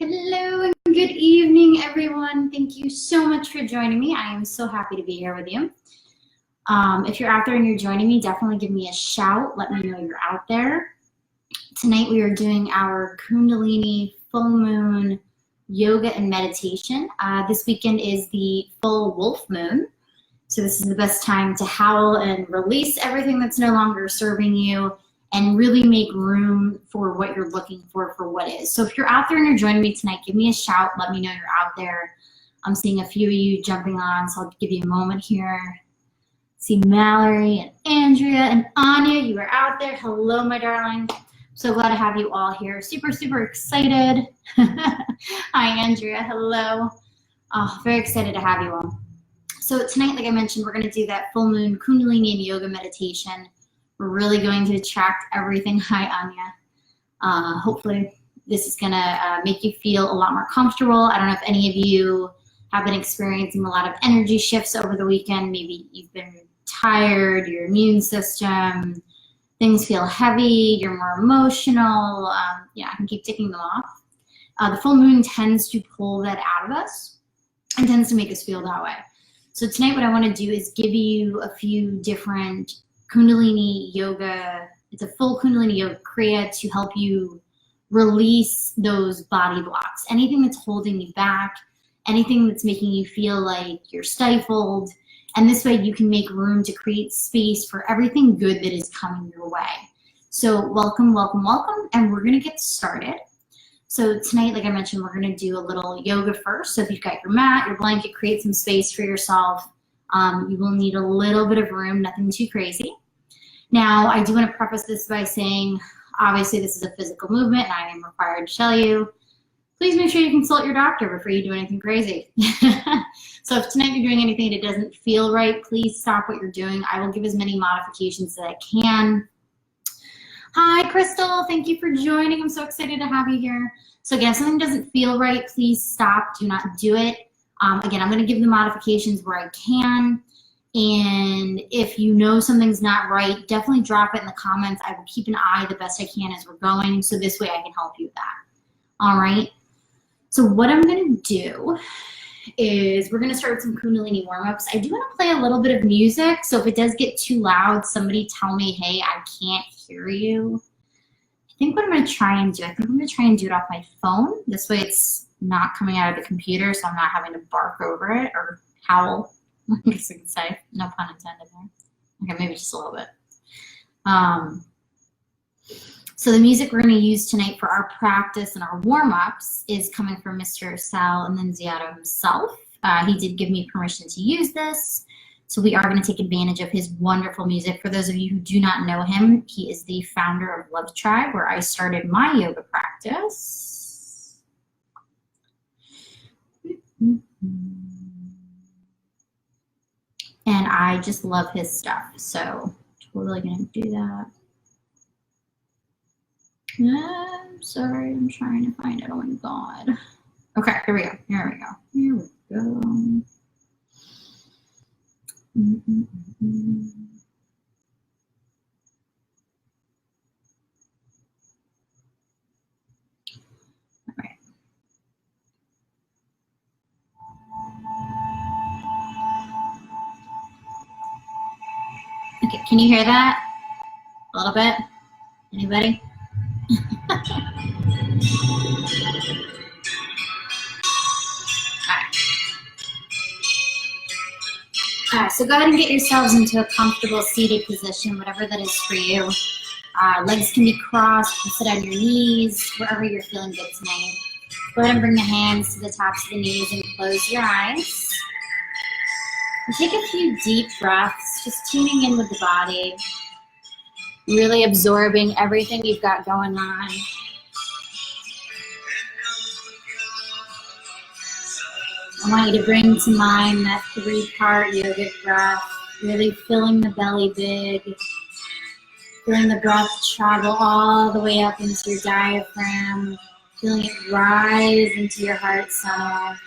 Hello and good evening, everyone. Thank you so much for joining me. I am so happy to be here with you. If you're out there and you're joining me, definitely give me a shout. Let me know you're out there. Tonight we are doing our Kundalini full moon yoga and meditation. This weekend is the full wolf moon. So this is the best time to howl and release everything that's no longer serving you and really make room for what you're looking for what is. So if you're out there and you're joining me tonight, give me a shout. Let me know you're out there. I'm seeing a few of you jumping on, so I'll give you a moment here. See Mallory and Andrea and Anya, you are out there. Hello, my darling. So glad to have you all here. Super, super excited. Hi, Andrea. Hello. Oh, very excited to have you all. So tonight, like I mentioned, we're going to do that full moon Kundalini and yoga meditation. We're really going to attract everything. Hi, Anya. Hopefully this is going to make you feel a lot more comfortable. I don't know if any of you have been experiencing a lot of energy shifts over the weekend. Maybe you've been tired, your immune system, things feel heavy, you're more emotional. Yeah, I can keep ticking them off. The full moon tends to pull that out of us and tends to make us feel that way. So tonight what I want to do is give you a few different Kundalini yoga. It's a full Kundalini yoga kriya to help you release those body blocks. Anything that's holding you back, anything that's making you feel like you're stifled. And this way you can make room to create space for everything good that is coming your way. So welcome, welcome, welcome. And we're going to get started. So tonight, like I mentioned, we're going to do a little yoga first. So if you've got your mat, your blanket, create some space for yourself. You will need a little bit of room, nothing too crazy. Now, I do want to preface this by saying, obviously this is a physical movement and I am required to tell you, please make sure you consult your doctor before you do anything crazy. So if tonight you're doing anything that doesn't feel right, please stop what you're doing. I will give as many modifications as I can. Hi, Crystal. Thank you for joining. I'm so excited to have you here. So again, if something doesn't feel right, please stop. Do not do it. Again, I'm going to give the modifications where I can. And if you know something's not right, definitely drop it in the comments. I will keep an eye the best I can as we're going. So this way I can help you with that. All right. So what I'm going to do is we're going to start with some Kundalini warm-ups. I do want to play a little bit of music. So if it does get too loud, somebody tell me, hey, I can't hear you. I think what I'm going to try and do, I think I'm going to try and do it off my phone. This way it's not coming out of the computer, so I'm not having to bark over it or howl, I guess I could say. No pun intended there. Okay, maybe just a little bit. So the music we're going to use tonight for our practice and our warm-ups is coming from Mr. Sal Annunziato himself. He did give me permission to use this. So we are going to take advantage of his wonderful music. For those of you who do not know him, he is the founder of Love Tribe, where I started my yoga practice. And I just love his stuff. So totally going to do that. I'm sorry, I'm trying to find it. Oh my God. Okay, here we go. Here we go. Here we go. All right. Okay, can you hear that? A little bit? Anybody? All right, so go ahead and get yourselves into a comfortable seated position, whatever that is for you. Legs can be crossed, you can sit on your knees, wherever you're feeling good tonight. Go ahead and bring the hands to the tops of the knees and close your eyes. And take a few deep breaths, just tuning in with the body, really absorbing everything you've got going on. I want you to bring to mind that 3-part yogic breath, really filling the belly big, feeling the breath travel all the way up into your diaphragm, feeling it rise into your heart center.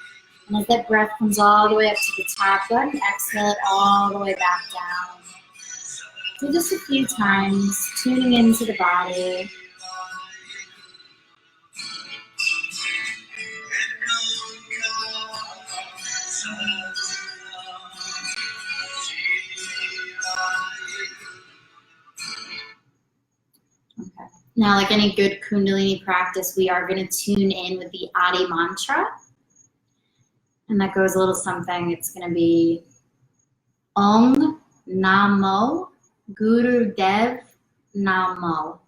And as that breath comes all the way up to the top, go ahead and exhale it all the way back down. So just a few times, tuning into the body. Now, like any good Kundalini practice, we are going to tune in with the Adi mantra. And that goes a little something. It's going to be Om Namo Guru Dev Namo.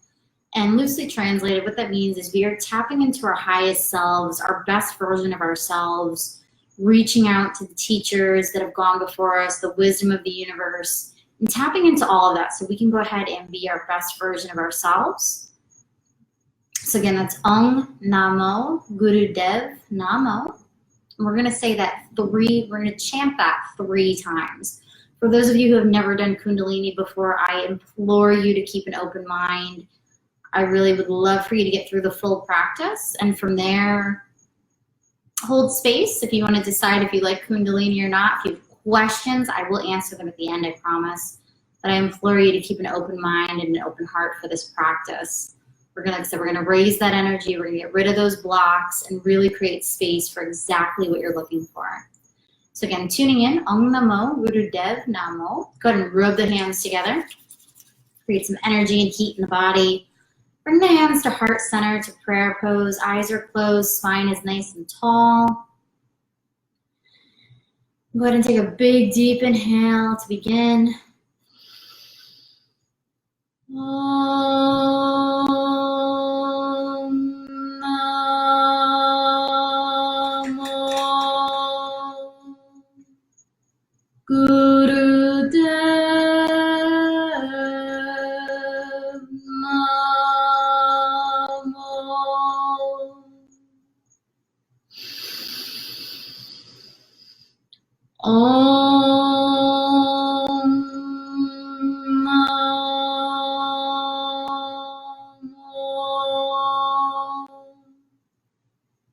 And loosely translated, what that means is we are tapping into our highest selves, our best version of ourselves, reaching out to the teachers that have gone before us, the wisdom of the universe, and tapping into all of that so we can go ahead and be our best version of ourselves. So again, that's Om Namo Guru Dev Namo. And we're going to say that we're going to chant that 3 times. For those of you who have never done Kundalini before, I implore you to keep an open mind. I really would love for you to get through the full practice. And from there, hold space if you want to decide if you like Kundalini or not. If you have questions, I will answer them at the end, I promise. But I implore you to keep an open mind and an open heart for this practice. We're gonna raise that energy. We're gonna get rid of those blocks and really create space for exactly what you're looking for. So again, tuning in, Om Namo Guru Dev Namo. Go ahead and rub the hands together. Create some energy and heat in the body. Bring the hands to heart center, to prayer pose. Eyes are closed, spine is nice and tall. Go ahead and take a big, deep inhale to begin. Guru Dev Namo. Om Namo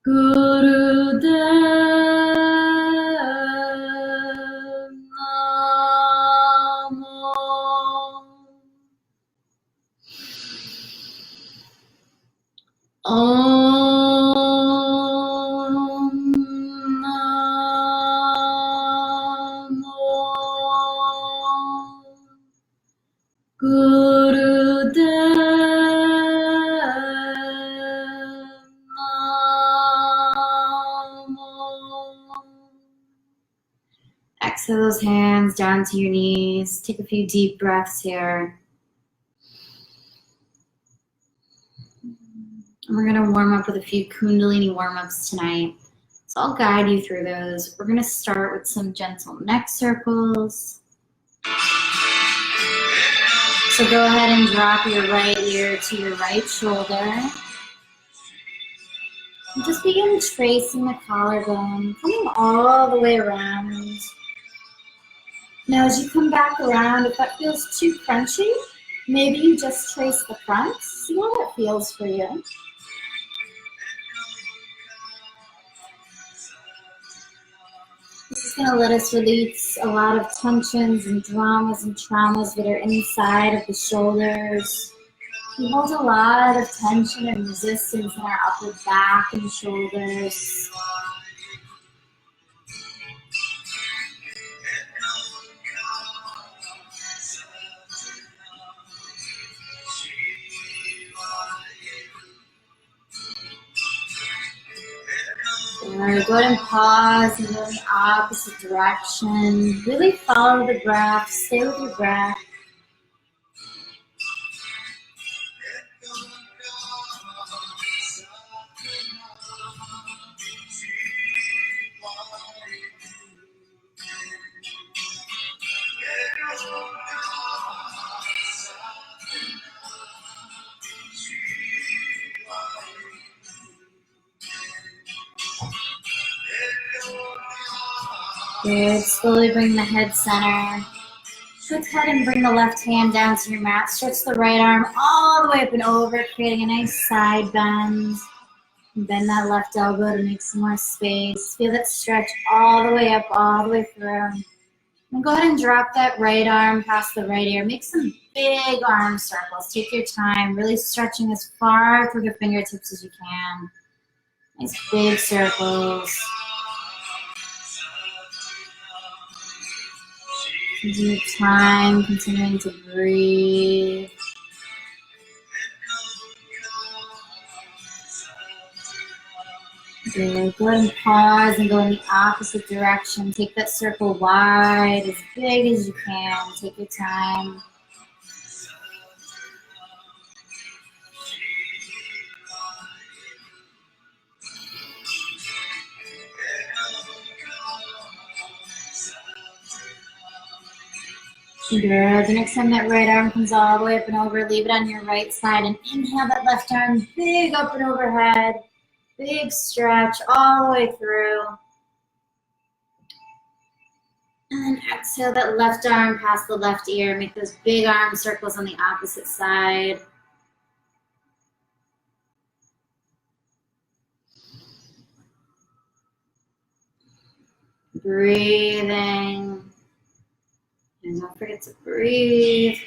Guru Dev Namo. Om Namo Guru Dev Namo. Exhale those hands down to your knees. Take a few deep breaths here. And we're going to warm up with a few Kundalini warm-ups tonight. So I'll guide you through those. We're going to start with some gentle neck circles. So go ahead and drop your right ear to your right shoulder. And just begin tracing the collarbone, coming all the way around. Now as you come back around, if that feels too crunchy, maybe you just trace the front. See how that feels for you. This is going to let us release a lot of tensions and dramas and traumas that are inside of the shoulders. We hold a lot of tension and resistance in our upper back and shoulders. Alright, go ahead and pause and go in the opposite direction. Really follow the breath, stay with your breath. Good. Slowly bring the head center. Go ahead and bring the left hand down to your mat. Stretch the right arm all the way up and over, creating a nice side bend. Bend that left elbow to make some more space. Feel that stretch all the way up, all the way through. And go ahead and drop that right arm past the right ear. Make some big arm circles. Take your time, really stretching as far through the fingertips as you can. Nice big circles. Taking your time, continuing to breathe. Good. Go ahead and pause and go in the opposite direction. Take that circle wide, as big as you can. Take your time. Good. The next time that right arm comes all the way up and over, leave it on your right side and inhale that left arm big up and overhead. Big stretch all the way through. And then exhale that left arm past the left ear. Make those big arm circles on the opposite side. Breathing. And don't forget to breathe.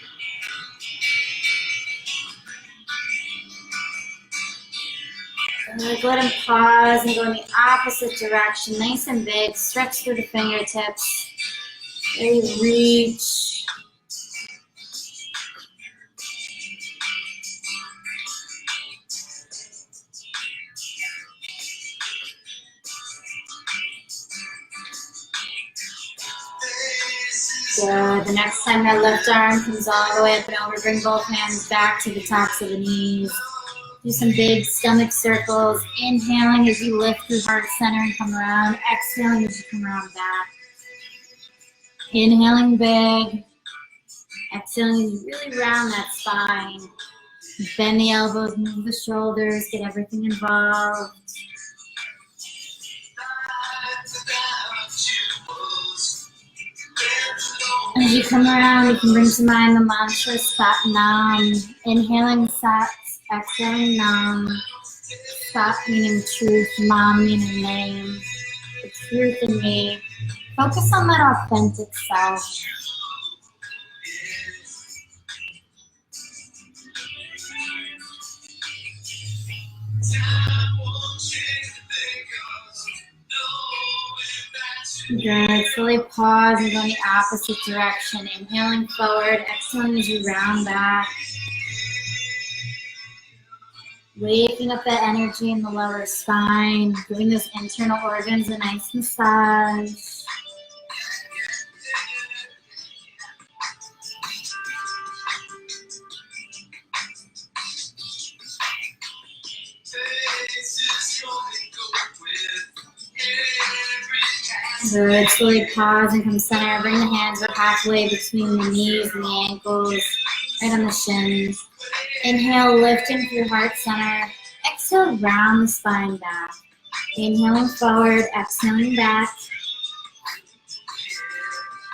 Go ahead and pause and go in the opposite direction. Nice and big. Stretch through the fingertips. Really reach. Good. The next time that left arm comes all the way up and over, bring both hands back to the tops of the knees. Do some big stomach circles. Inhaling as you lift through heart center and come around. Exhaling as you come around back. Inhaling big. Exhaling as you really round that spine. Bend the elbows, move the shoulders, get everything involved. As you come around, you can bring to mind the mantra Sat Nam. Inhaling Sat, exhaling Nam. Sat meaning truth, Nam meaning name. The truth in me. Focus on that authentic self. Good. Slowly pause and go in the opposite direction. Inhaling forward, exhaling as you round back. Waking up that energy in the lower spine, giving those internal organs a nice massage. Good. Slowly pause and come center. Bring the hands up halfway between the knees and the ankles, right on the shins. Inhale, lifting through heart center. Exhale, round the spine back. Inhaling forward, exhaling back.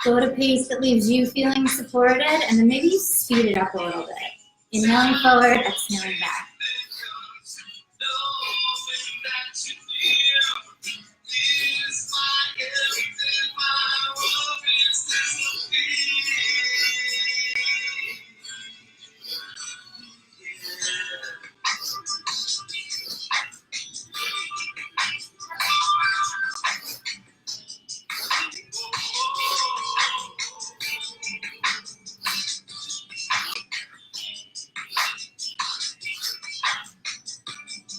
Go at a pace that leaves you feeling supported, and then maybe you speed it up a little bit. Inhaling forward, exhaling back.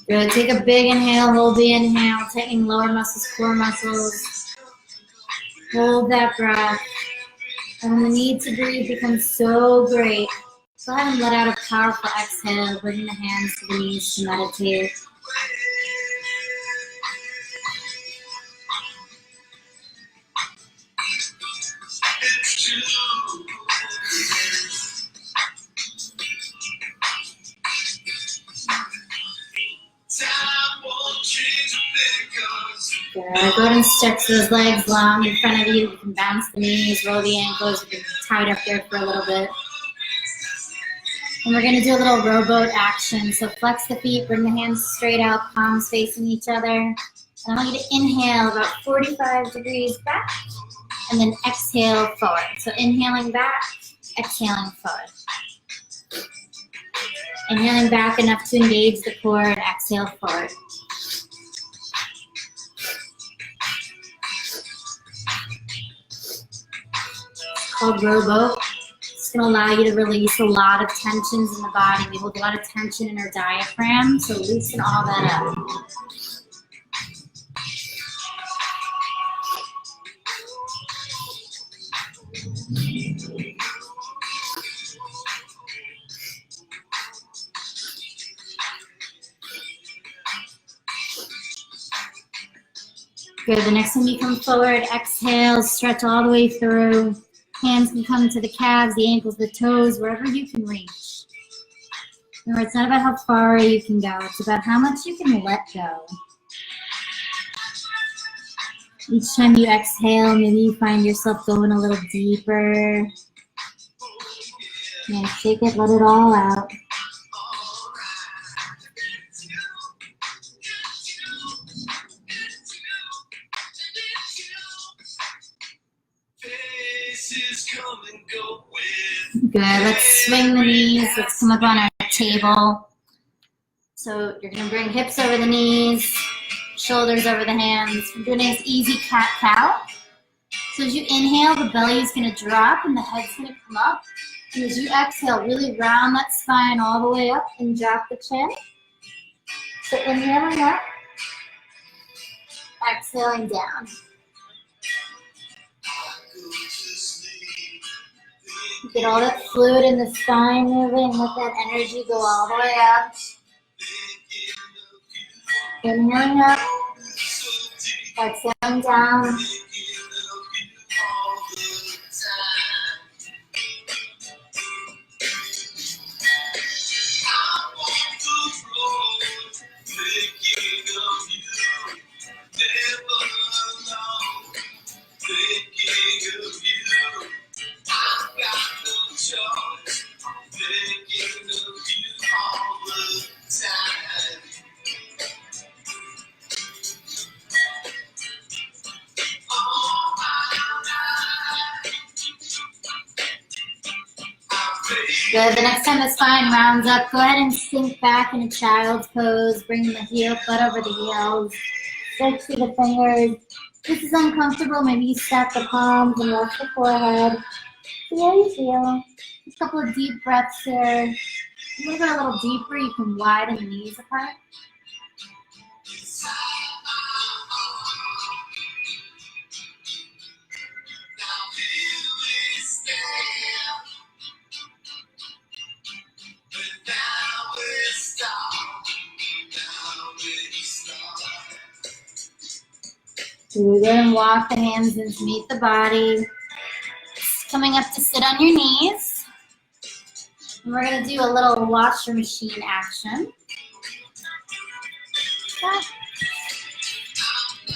Good. Take a big inhale, hold the inhale, tightening lower muscles, core muscles. Hold that breath. And when the need to breathe becomes so great, go ahead and let out a powerful exhale, bringing the hands to the knees to meditate. Good. Go ahead and stretch those legs long in front of you. You can bounce the knees, roll the ankles. You can tie it up there for a little bit. And we're going to do a little rowboat action. So flex the feet, bring the hands straight out, palms facing each other. And I want you to inhale about 45 degrees back, and then exhale forward. So inhaling back, exhaling forward. Inhaling back enough to engage the core, and exhale forward. Called rowboat. It's going to allow you to release a lot of tensions in the body. We hold a lot of tension in our diaphragm, so loosen all that up. Good. The next time you come forward, exhale, stretch all the way through. Hands can come to the calves, the ankles, the toes, wherever you can reach. Remember, it's not about how far you can go. It's about how much you can let go. Each time you exhale, maybe you find yourself going a little deeper. Yeah, shake it, let it all out. Good, let's swing the knees. Let's come up on our table. So you're gonna bring hips over the knees, shoulders over the hands. We're doing a nice easy cat-cow. So as you inhale, the belly is gonna drop and the head's gonna come up. And as you exhale, really round that spine all the way up and drop the chin. So inhaling up, exhaling down. Get all that fluid in the spine moving, let that energy go all the way up. Inhaling up, exhaling down. Good. The next time the spine rounds up, go ahead and sink back in a child's pose. Bring the heel, butt over the heels. Stretch through the fingers. If this is uncomfortable, maybe you stack the palms and rest the forehead. See how you feel. Just a couple of deep breaths here. If you go a little deeper, you can widen the knees apart. Good, and walk the hands underneath the body. Coming up to sit on your knees. And we're going to do a little washer machine action.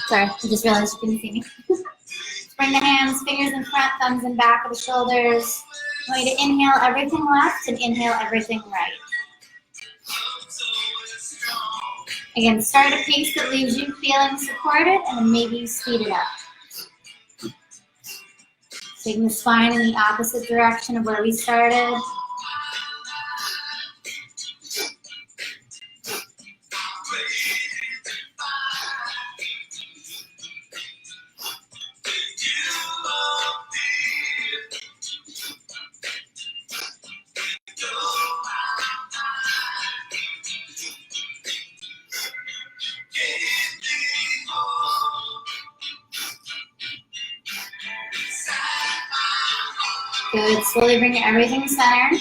Sorry, I just realized you couldn't see me. Bring the hands, fingers in front, thumbs in back of the shoulders. I want you to inhale everything left and inhale everything right. Again, start at a pace that leaves you feeling supported, and then maybe you speed it up. Taking the spine in the opposite direction of where we started. Good, slowly bring everything centered.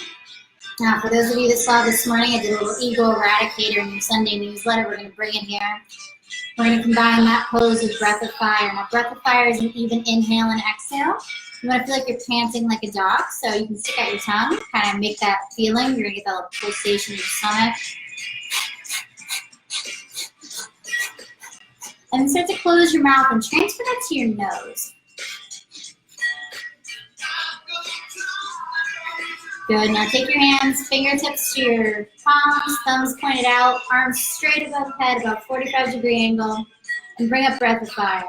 Now, for those of you that saw this morning, I did a little ego eradicator in your Sunday newsletter. We're going to bring it here. We're going to combine that pose with breath of fire. Now, breath of fire is an even inhale and exhale. You want to feel like you're panting like a dog, so you can stick out your tongue, kind of make that feeling. You're going to get that little pulsation in your stomach. And then start to close your mouth and transfer that to your nose. Good, now take your hands, fingertips to your palms, thumbs pointed out, arms straight above head, about 45-degree angle, and bring up breath of fire.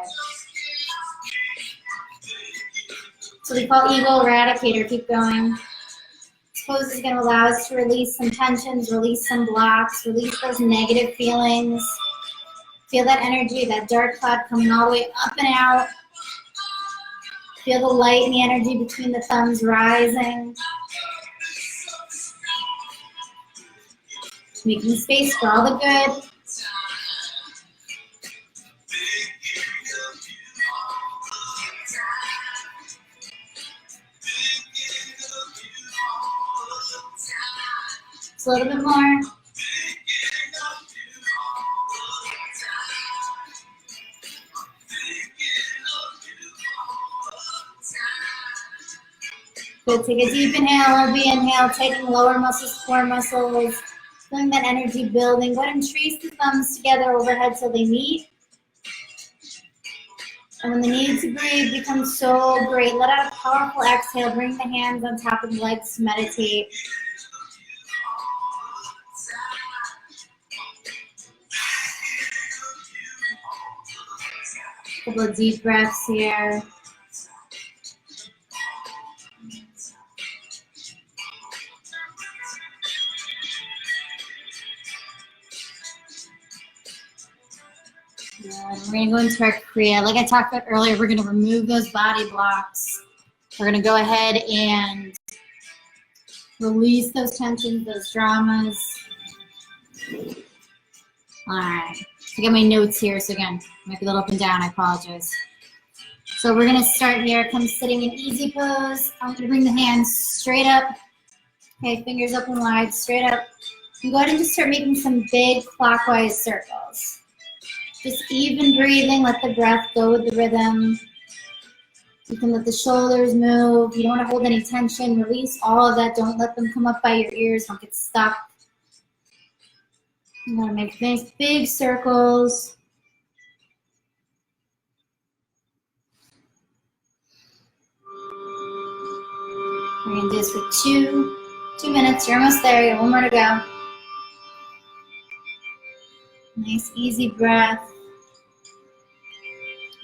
So we call Eagle Eradicator, keep going. This pose is gonna allow us to release some tensions, release some blocks, release those negative feelings. Feel that energy, that dark cloud coming all the way up and out. Feel the light and the energy between the thumbs rising. Making space for all the good. Just a little bit more. Good, take a deep inhale, LB inhale, tightening lower muscles, core muscles, feeling that energy building. Go ahead and trace the thumbs together overhead till they meet. And when the need to breathe becomes so great, let out a powerful exhale. Bring the hands on top of the legs to meditate. A couple of deep breaths here. We're going to go into our Kriya. Like I talked about earlier, we're going to remove those body blocks. We're going to go ahead and release those tensions, those dramas. All right. I got my notes here, so again, might be a little up and down. I apologize. So we're going to start here. Come sitting in easy pose. I'm going to bring the hands straight up. Okay, fingers open wide, straight up. And go ahead and just start making some big clockwise circles. Just even breathing, let the breath go with the rhythm. You can let the shoulders move. You don't want to hold any tension. Release all of that. Don't let them come up by your ears. Don't get stuck. You want to make nice big circles. We're going to do this for two minutes. You're almost there. You have one more to go. Nice, easy breath.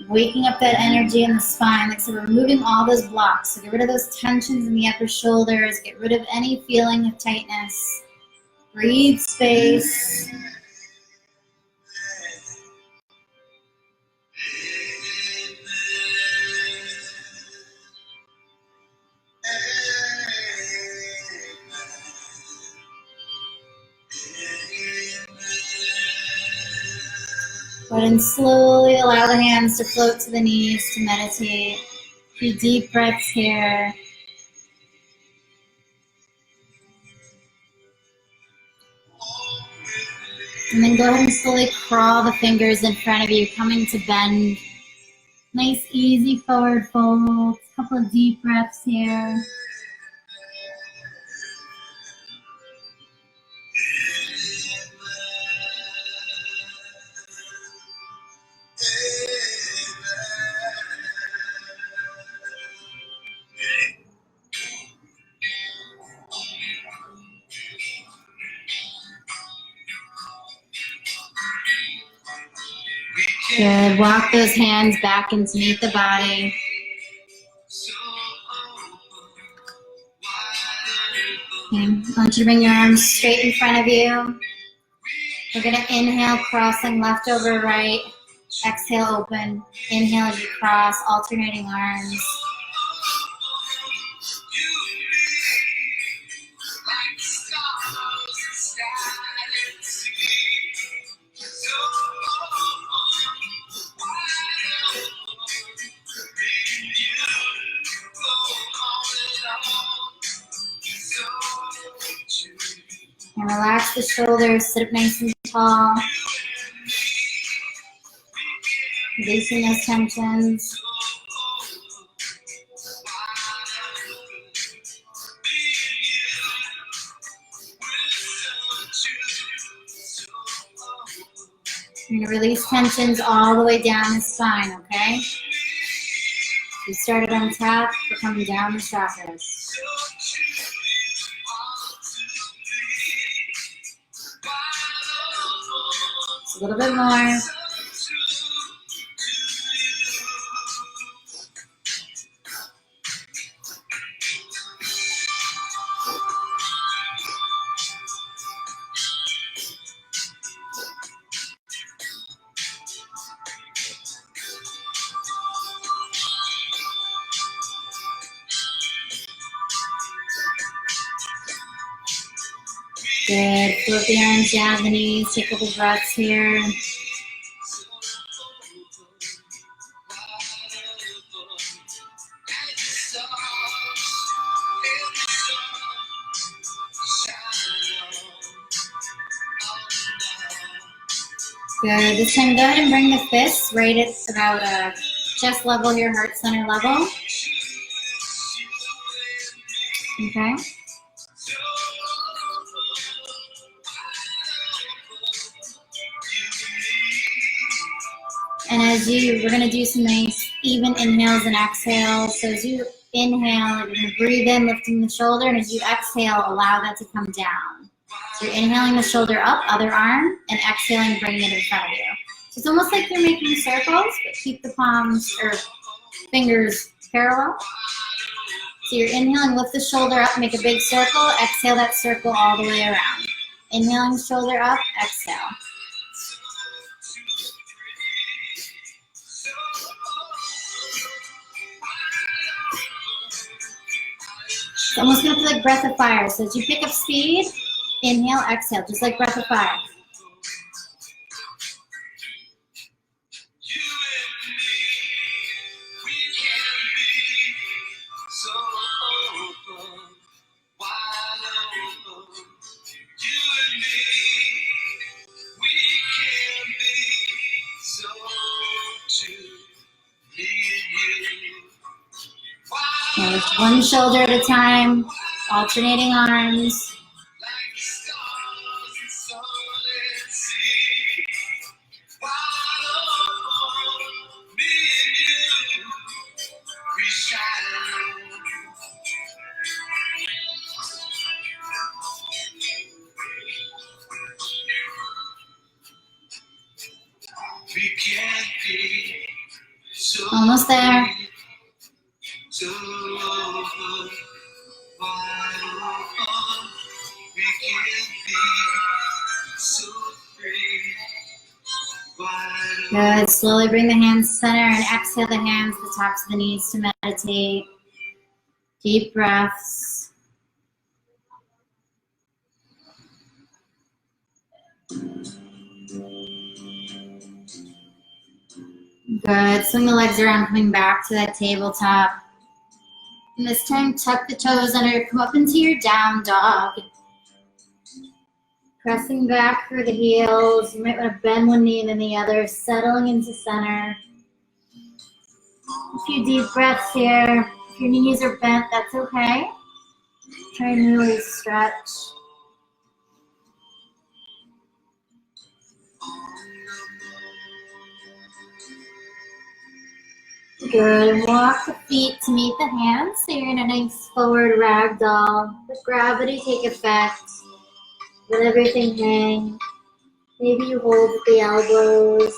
Waking up that energy in the spine. Like so, we're removing all those blocks. So get rid of those tensions in the upper shoulders. Get rid of any feeling of tightness. Breathe space. Go ahead and slowly allow the hands to float to the knees to meditate. A few deep breaths here. And then go ahead and slowly crawl the fingers in front of you, coming to bend. Nice, easy forward fold. A couple of deep breaths here. Good. Walk those hands back and to meet the body. Okay. I want you to bring your arms straight in front of you. We're going to inhale, crossing left over right. Exhale, open. Inhale as you cross, alternating arms. And relax the shoulders, sit up nice and tall. Releasing those tensions. You're going to release tensions all the way down the spine, okay? You started on top, we're coming down the chakras. Just a little bit more. Good. Float the arms down the knees. Take a couple breaths here. Good. This time, go ahead and bring the fists right at about chest level, your heart center level. Okay. And we're gonna do some nice even inhales and exhales. So as you inhale, you're gonna breathe in, lifting the shoulder, and as you exhale, allow that to come down. So you're inhaling the shoulder up, other arm, and exhaling, bringing it in front of you. So it's almost like you're making circles, but keep the palms or fingers parallel. So you're inhaling, lift the shoulder up, make a big circle, exhale that circle all the way around. Inhaling, shoulder up, exhale. It's almost gonna feel like breath of fire. So as you pick up speed, inhale, exhale, just like breath of fire. Now lift one shoulder at a time, alternating arms. Almost there. Good. Slowly bring the hands center and exhale the hands to the tops of the knees to meditate. Deep breaths. Good. Swing the legs around, coming back to that tabletop. And this time, tuck the toes under, come up into your down dog. Pressing back through the heels. You might want to bend one knee and then the other, settling into center. A few deep breaths here. If your knees are bent, that's okay. Try and really stretch. Good. And walk the feet to meet the hands. So you're in a nice forward ragdoll. Let gravity take effect. Let everything hang. Maybe you hold with the elbows.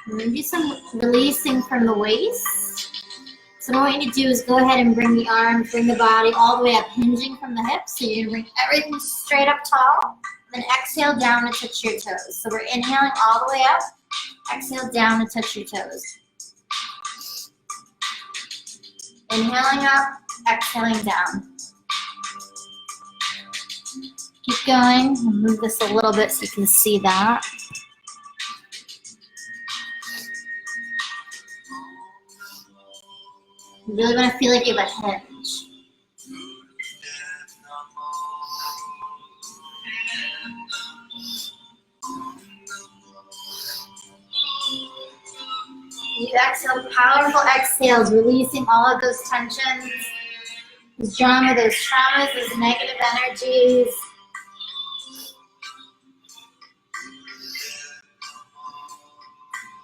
And then do some releasing from the waist. So what I want you to do is go ahead and bring the arms, bring the body all the way up, hinging from the hips. So you're gonna bring everything straight up tall. Then exhale down to touch your toes. So we're inhaling all the way up. Exhale down to touch your toes. Inhaling up, exhaling down. Keep going. I'll move this a little bit so you can see that. You really want to feel like you have a hinge. You exhale, powerful exhales, releasing all of those tensions, those drama, those traumas, those negative energies.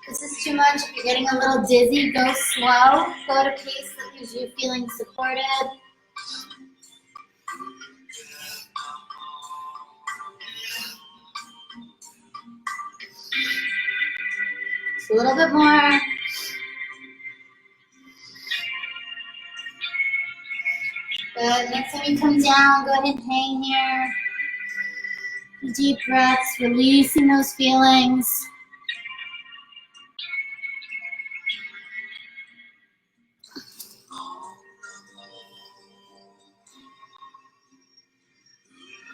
If this is too much, if you're getting a little dizzy, go slow. Go at a pace that leaves you feeling supported. Just a little bit more. Good. Next time you come down, go ahead and hang here. Deep breaths, releasing those feelings.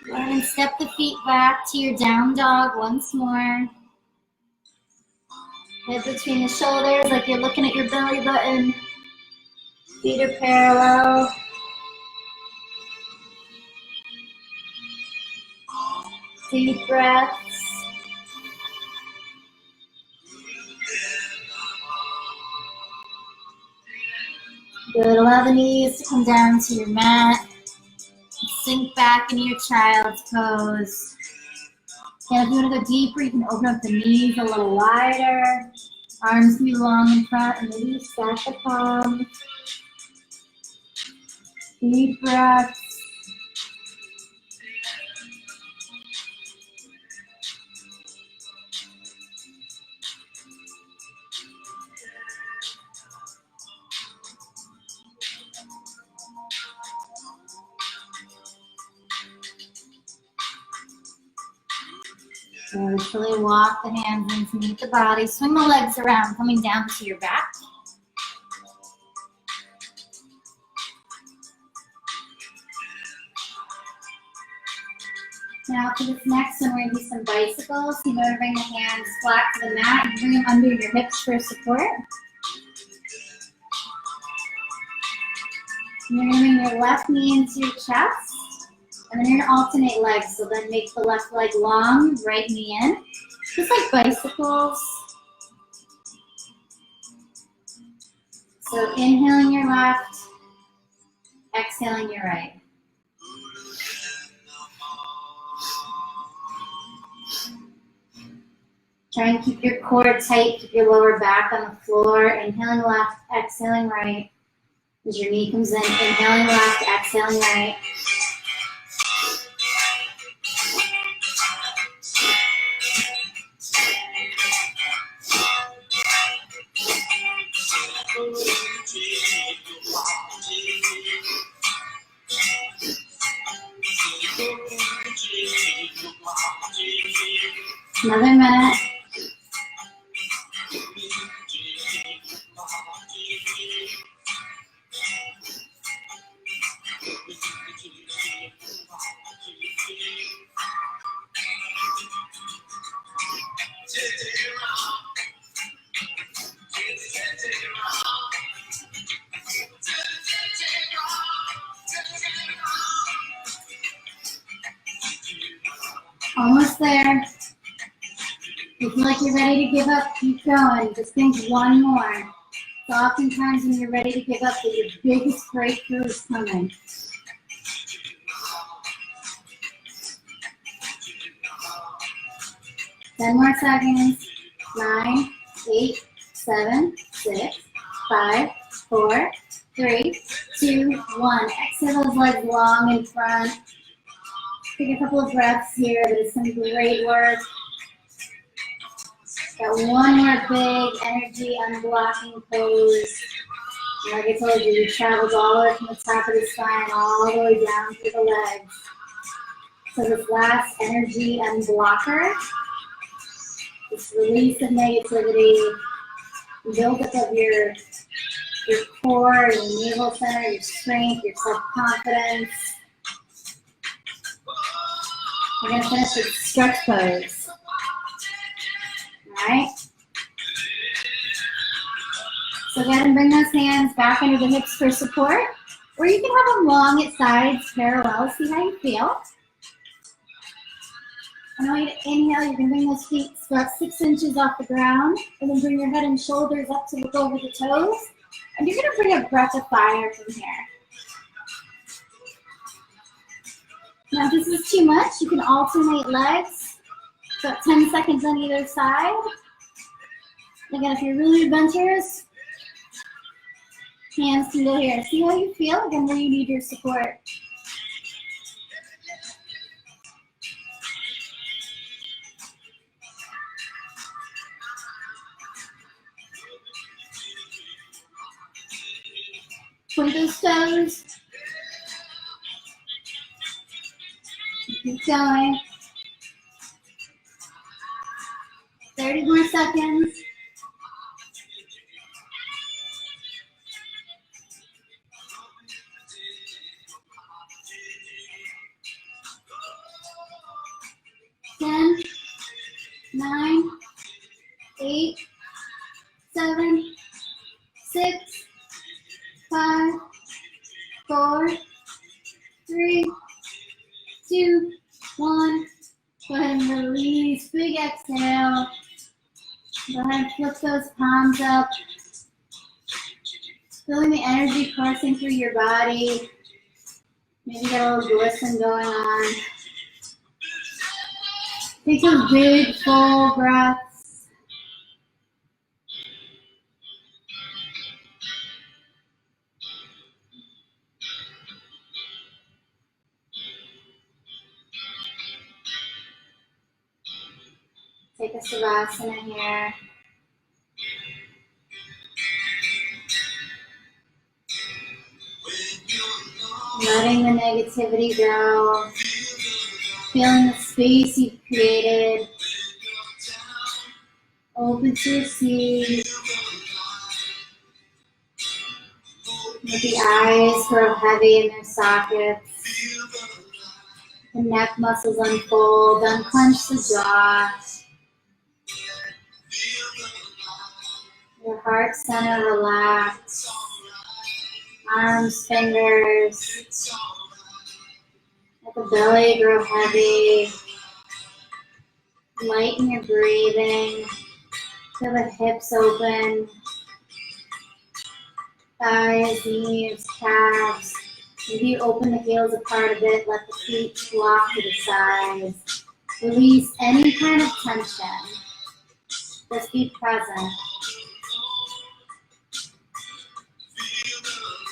Go ahead and step the feet back to your down dog once more. Head between the shoulders like you're looking at your belly button. Feet are parallel. Deep breaths. Good. Allow the knees to come down to your mat. Sink back into your child's pose. And if you want to go deeper, you can open up the knees a little wider. Arms can be long in front, and maybe stack the palms. Deep breaths. So literally walk the hands in to meet the body. Swing the legs around, coming down to your back. Now for this next one, we're going to do some bicycles. You know, bring the hands flat to the mat and bring them under your hips for support. And you're going to bring your left knee into your chest. And then you're going to alternate legs. So then make the left leg long, right knee in. Just like bicycles. So inhaling your left, exhaling your right. Try and keep your core tight, keep your lower back on the floor. Inhaling left, exhaling right. As your knee comes in, inhaling left, exhaling right. Another minute. Almost there. If you feel like you're ready to give up, keep going. Just think one more. So oftentimes when you're ready to give up, that your biggest breakthrough is coming. Ten more seconds. 9, 8, 7, 6, 5, 4, 3, 2, 1. Exhale those legs long in front. Take a couple of breaths here. That is some great work. Got one more big energy unblocking pose. Like I told you, we traveled all the way from the top of the spine all the way down through the legs. So this last energy unblocker, this release of negativity, build up of your core, your navel center, your strength, your self-confidence. We're going to finish with stretch pose. Alright? So go ahead and bring those hands back under the hips for support. Or you can have them long at sides, parallel. See how you feel. And I want you to inhale. You can bring those feet about 6 inches off the ground. And then bring your head and shoulders up to look over the toes. And you're going to bring a breath of fire from here. Now if this is too much, you can alternate legs. About 10 seconds on either side. Again, if you're really adventurous, hands can go here. See how you feel? Again, where you need your support. Point those toes. Keep going. 30 more seconds. Ten, 9, 8, 7, 6, 5, 4, 3, 2, 1. Go ahead and release. Big exhale. Go ahead and flip those palms up. Feeling the energy coursing through your body. Maybe get a little glisten going on. Take some big, full breaths. Take a savasana here. Letting the negativity go. Feeling the space you've created. Open to receive. Let the eyes grow heavy in their sockets. The neck muscles unfold. Unclench the jaw. Your heart center relax. Arms, fingers. Let the belly grow heavy. Lighten your breathing. Feel the hips open. Thighs, knees, calves. Maybe you open the heels apart a bit. Let the feet flop to the sides. Release any kind of tension. Just be present.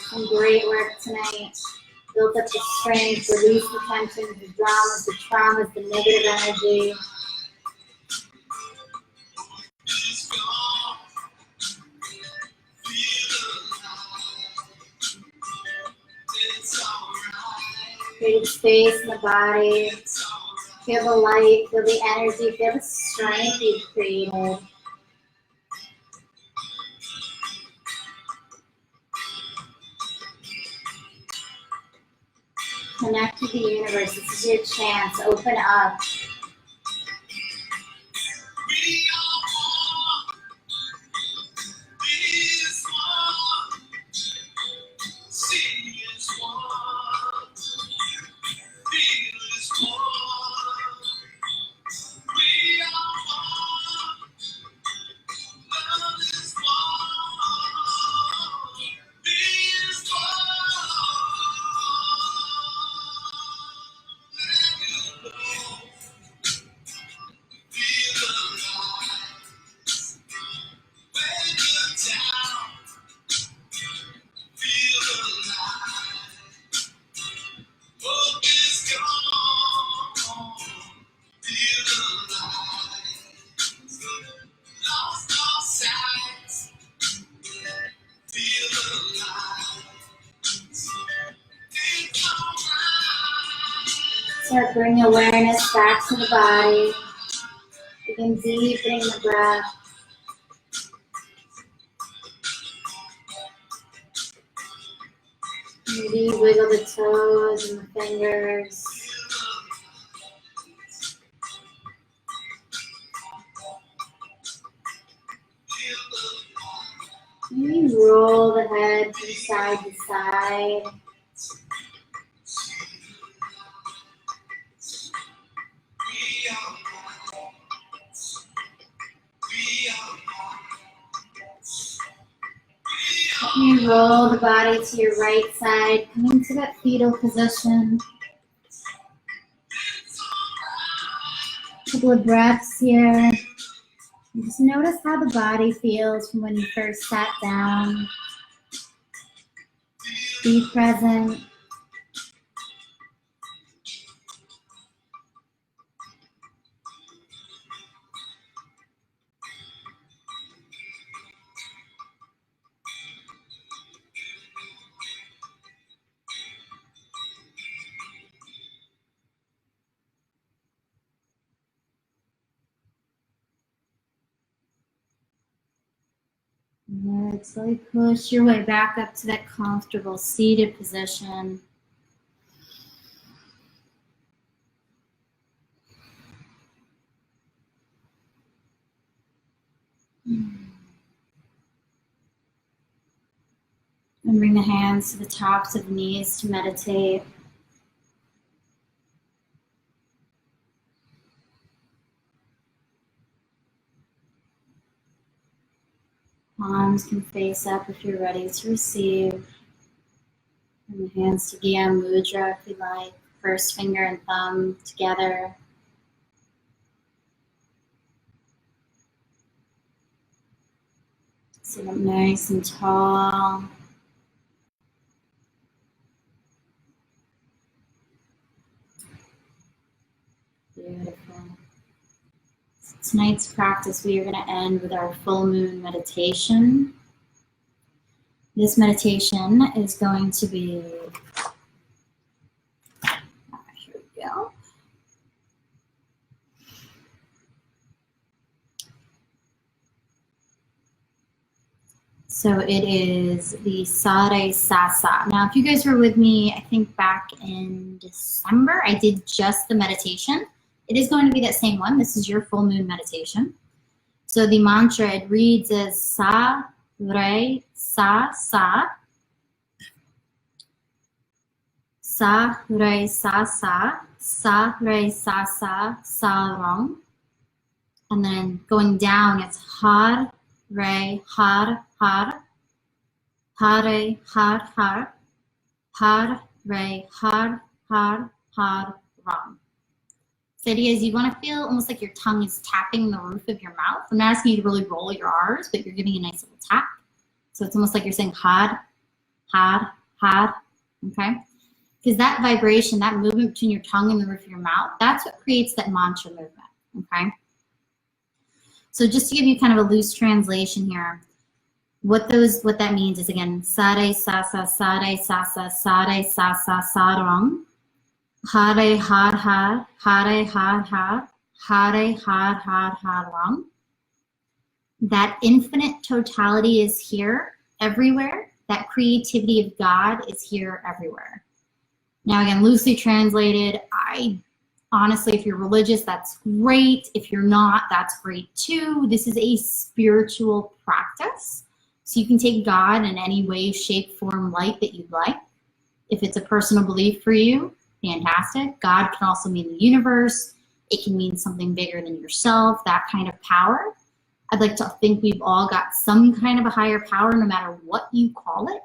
Some great work tonight. Build up the strength, release the tensions, the dramas, the traumas, the negative energy. Create space in the body. Feel the light, feel the energy, feel the strength you've created. Connect with the universe. This is your chance. Open up. Start bringing awareness back to the body. Begin deepening the breath. Maybe wiggle the toes and the fingers. Maybe roll the head from side to side. Let me roll the body to your right side, coming to that fetal position. A couple of breaths here. And just notice how the body feels from when you first sat down. Be present. Good. Slowly push your way back up to that comfortable seated position. And bring the hands to the tops of the knees to meditate. Palms can face up if you're ready to receive. And the hands to Gyan Mudra if you like. First finger and thumb together. Sit up nice and tall. Beautiful. So tonight's practice, we are going to end with our full moon meditation. This meditation is going to be, here we go. So it is the Sare Sasa. Now, if you guys were with me, I think back in December, I did just the meditation. It is going to be that same one. This is your full moon meditation. So the mantra, it reads as Sa, Re, Sa, Sa. Sa, Re, Sa, Sa. Sa, Re, Sa, Sa, Sa, Rong. And then going down, it's Har, Re, Har, Har. Hare, Har, Har. Har, Re, Har, Har, Har, Ram. So the idea is you want to feel almost like your tongue is tapping the roof of your mouth. I'm not asking you to really roll your R's, but you're giving a nice little tap. So it's almost like you're saying Had, Had, Had, okay? Because that vibration, that movement between your tongue and the roof of your mouth, that's what creates that mantra movement, okay? So just to give you kind of a loose translation here, what that means is, again, Sare, Sasa, Sare, Sasa, Sare, Sasa, Sarong. Hare, har, har, hare, har, har, hare, har, har, har, ram. That infinite totality is here everywhere. That creativity of God is here everywhere. Now, again, loosely translated, honestly, if you're religious, that's great. If you're not, that's great too. This is a spiritual practice. So you can take God in any way, shape, form, light that you'd like. If it's a personal belief for you, fantastic. God can also mean the universe. It can mean something bigger than yourself, that kind of power. I'd like to think we've all got some kind of a higher power, no matter what you call it.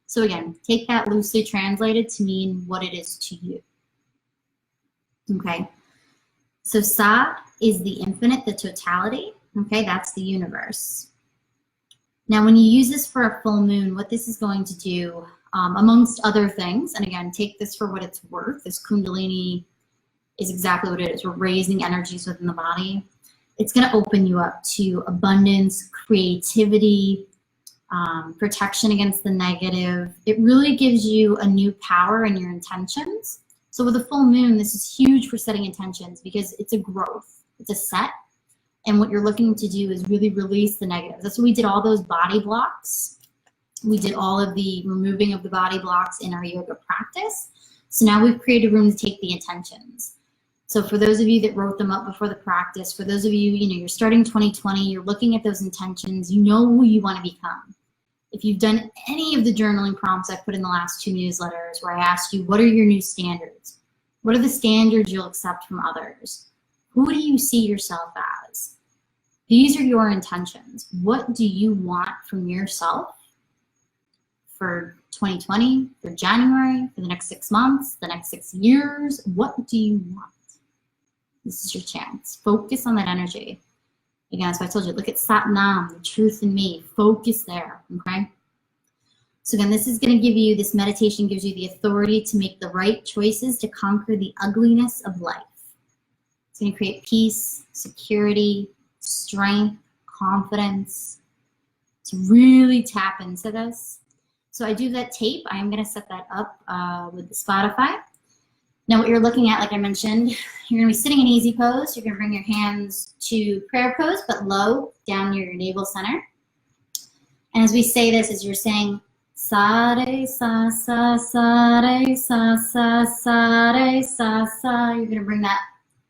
So again, take that loosely translated to mean what it is to you. Okay, so Sa is the infinite, the totality. Okay, that's the universe. Now, when you use this for a full moon, what this is going to do, amongst other things, and again, take this for what it's worth, this Kundalini is exactly what it is. We're raising energies within the body. It's going to open you up to abundance, creativity, protection against the negative. It really gives you a new power in your intentions. So with a full moon, this is huge for setting intentions because it's a growth, it's a set. And what you're looking to do is really release the negative. That's why we did all those body blocks. We did all of the removing of the body blocks in our yoga practice. So now we've created room to take the intentions. So for those of you that wrote them up before the practice, for those of you, you're starting 2020, you're looking at those intentions, you know who you want to become. If you've done any of the journaling prompts I've put in the last 2 newsletters where I asked you, what are your new standards? What are the standards you'll accept from others? Who do you see yourself as? These are your intentions. What do you want from yourself for 2020, for January, for the next 6 months, the next 6 years? What do you want? This is your chance. Focus on that energy. Again, that's why I told you, look at Sat Nam, the truth in me. Focus there, okay? So again, this is going to give you, this meditation gives you the authority to make the right choices to conquer the ugliness of life. It's going to create peace, security, strength, confidence, to really tap into this. So I do that tape. I'm going to set that up with the Spotify. Now what you're looking at, like I mentioned, you're going to be sitting in easy pose. You're going to bring your hands to prayer pose, but low, down near your navel center. And as we say this, as you're saying, sa re sa sa sa re sa sa sa re sa sa, you're going to bring that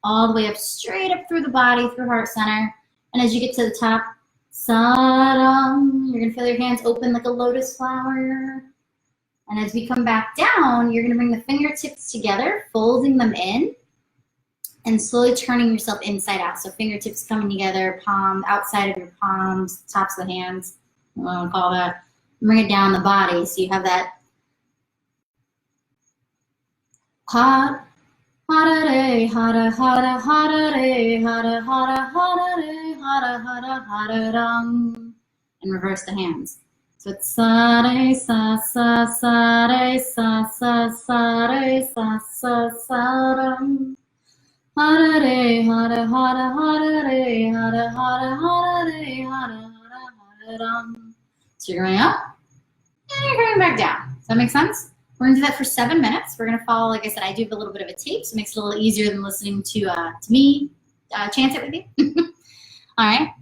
all the way up, straight up through the body, through heart center. And as you get to the top, sarang, you're going to feel your hands open like a lotus flower. And as we come back down, you're going to bring the fingertips together, folding them in, and slowly turning yourself inside out. So fingertips coming together, palm outside of your palms, tops of the hands. What I call that. Bring it down the body. So you have that hot, hara-re, hara, hara, hara-re, hara, hara, hara-re, hara, hara, hara-ram. And reverse the hands. So it's sa-re, sa, sa, sa-re, sa, sa, sa-re, sa, sa, sa-ram. Hara-re, hara, hara, hara-re, hara, hara, hara-re, hara, hara, hara-ram. So you're going up, and you're going back down. Does that make sense? We're gonna do that for 7 minutes. We're gonna follow, like I said, I do have a little bit of a tape, so it makes it a little easier than listening to me chant it with you. All right,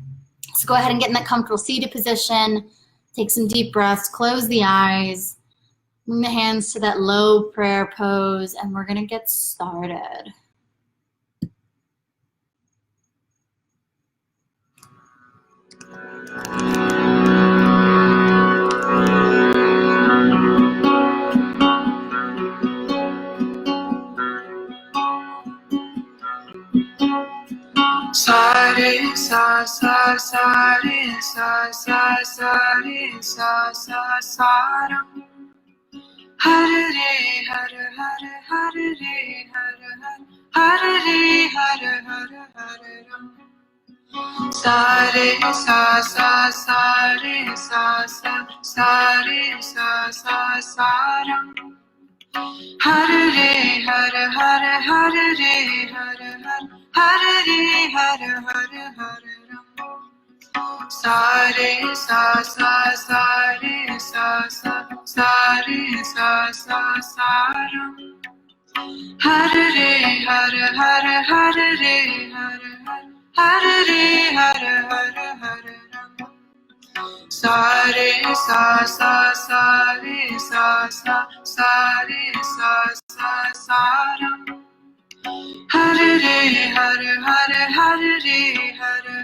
so go ahead and get in that comfortable seated position. Take some deep breaths, close the eyes, bring the hands to that low prayer pose, and we're gonna get started. Sa re sa sa sa re sa sa sa re sa sa sa ram. Hare re hare hare hare re hare hare hare re hare hare hare ram. Sa re sa sa sa re sa sa sa re sa sa sa ram. Hare re hare hare hare re hare hare hare ram. Sa re sa sa sa re sa sa sa re sa sa sa ram. Hare re hare hare hare re hare hare ram. Sa re sa sa sa re sa sa sa re sa sa sa ram. Hare re hare hare hare re hare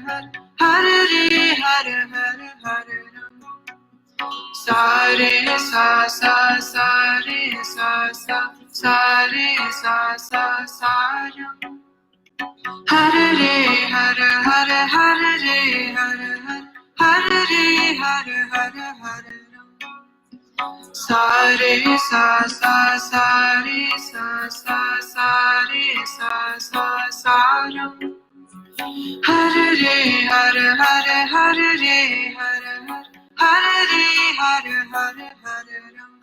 hare ram. Sa re sa sa sa re sa sa sa re sa sa sa ram. Hare re hare hare hare re hare hare ram. Sa re sa sa sa re sa sa sa re sa sa sa ram. Hare re hare hare hare re hare hare ram.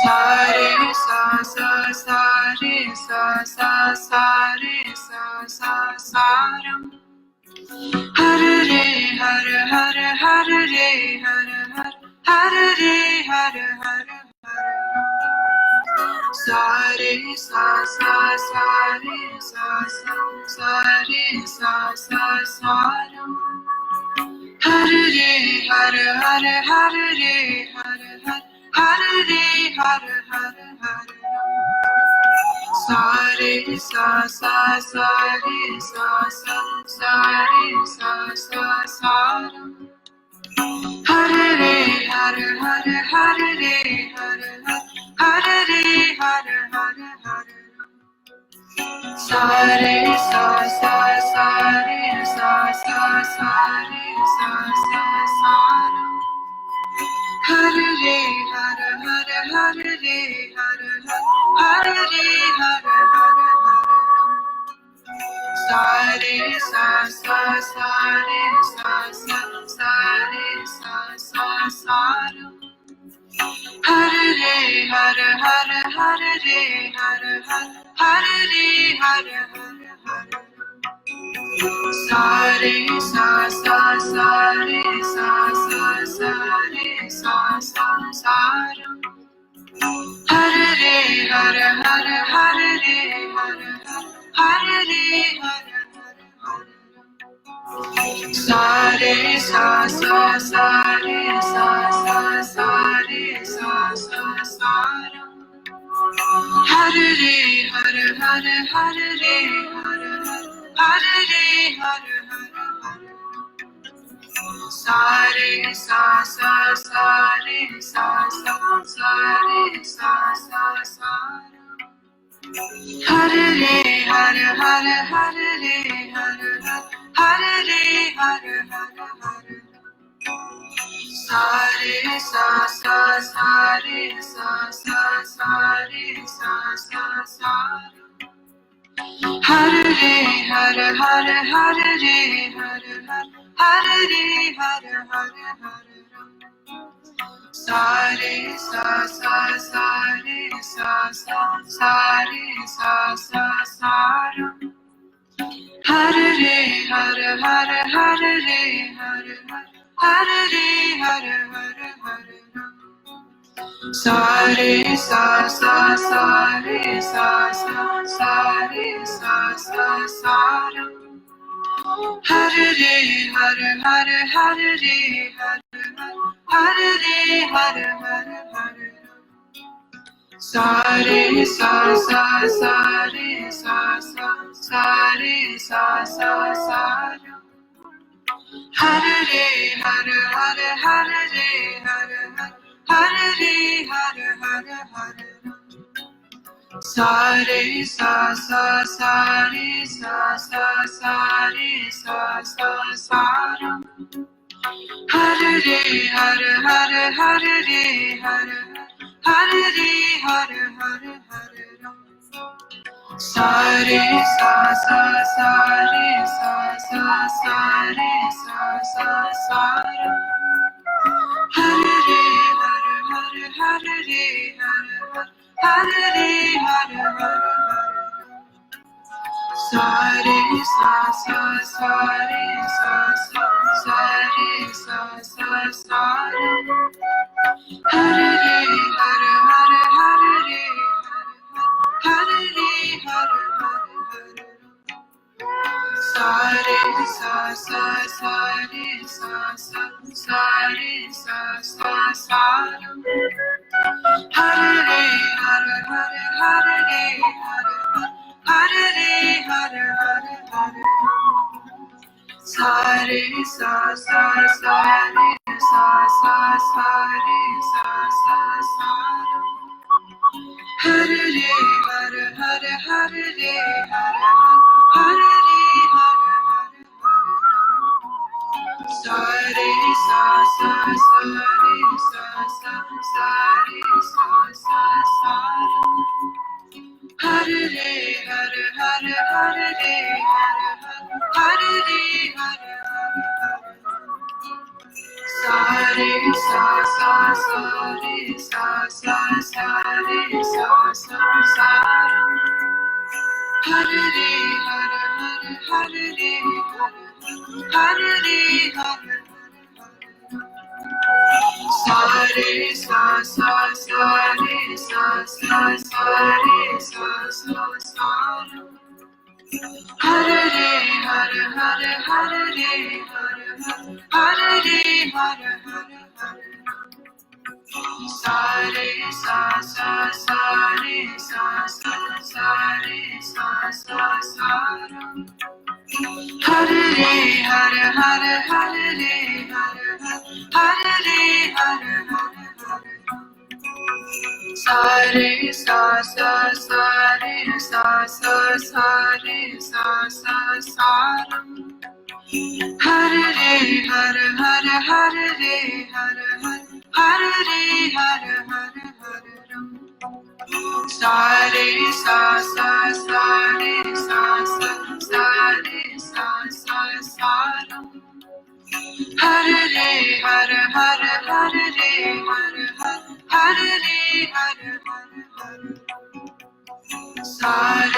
Sa re sa sa sa re sa sa sa re sa sa sa ram. Hare re hare hare hare re hare hare sa re sa sa sa re sa sa sa re sa sa sa ram. Hare re hare hare hare re hare hare sa re sa sa sa re sa sa sa re sa sa sa ram. Hare re hare hare hare re hare hare sa re sa sa sa re sa sa sa re sa sa sa ram. Hare re hare hare hare re hare hare sa re sa sa sa re sa sa sa re sa sa sa ram. Hare re hare hare hare re hare hare sa re sa sa sa re sa sa sa re sa sa sa ram. Hare re hare hare hare re hare sa re sa sa sa re sa sa sa re sa sa sa ram. Hare re hare hare hare re hare sa re sa sa sa re sa sa sa re sa sa sa ram. Hare re hare hare hare re hare hare hare sa re sa sa sa re sa sa sa re sa sa sa. Hare re hare hare hare re hare hare hare re hare hare hare ram. Sa re sa sa sa re sa sa sa re sa sa sa ram. Hare re hare hare hare re hare hare re hare hare hare ram. Sa re sa sa sa re sa sa sa re sa sa sa ram. Hare re hare hare hare re hare re hare hare hare ram. Sa re sa sa sa re sa sa sa re sa sa sa ram. Hare re hare hare hare re hare re hare hare hare ram. Sa re sa sa sa re sa sa sa re sa sa sa ram. Hare re hare hare hare re hare re hare hare hare ram. Sa re sa sa sa re sa sa sa re sa sa sa ram. Hare re hare hare hare re hare re hare hare hare. Sa re sa sa sa re sa sa sa re sa sa sa ram. Hare re hare hare hare re hare re hare hare hare ram. Sa re sa sa sa re sa sa sa re sa sa sa ram. Hare re hare hare hare re hare hare hare ram. Sa re sa sa sa re sa sa sa re sa sa sa ram. Hare re hare hare hare re hare re hare hare hare ram. Sa re sa sa sa re sa sa sa re sa sa sa ram. Hare re hare hare hare re hare re hare hare ram. Sa re sa sa sa re sa sa sa re sa sa sa ram. Hare re hare hare hare re hare re hare hare ram. Sa re sa sa sa re sa sa sa re sa sa sa ram. Hare re hare hare hare re hare re hare hare hare ram. Sa re sa sa sa re sa sa sa re sa sa sa ram. Hare re hare hare hare re hare re hare hare hare ram. Sa re sa sa sa re sa sa sa re sa sa sa ram. Hare re hare hare hare re hare re hare hare hare ram. Sa re sa sa sa re sa sa sa re sa sa sa ram. Hare re hare hare hare re hare re hare hare hare ram. Sa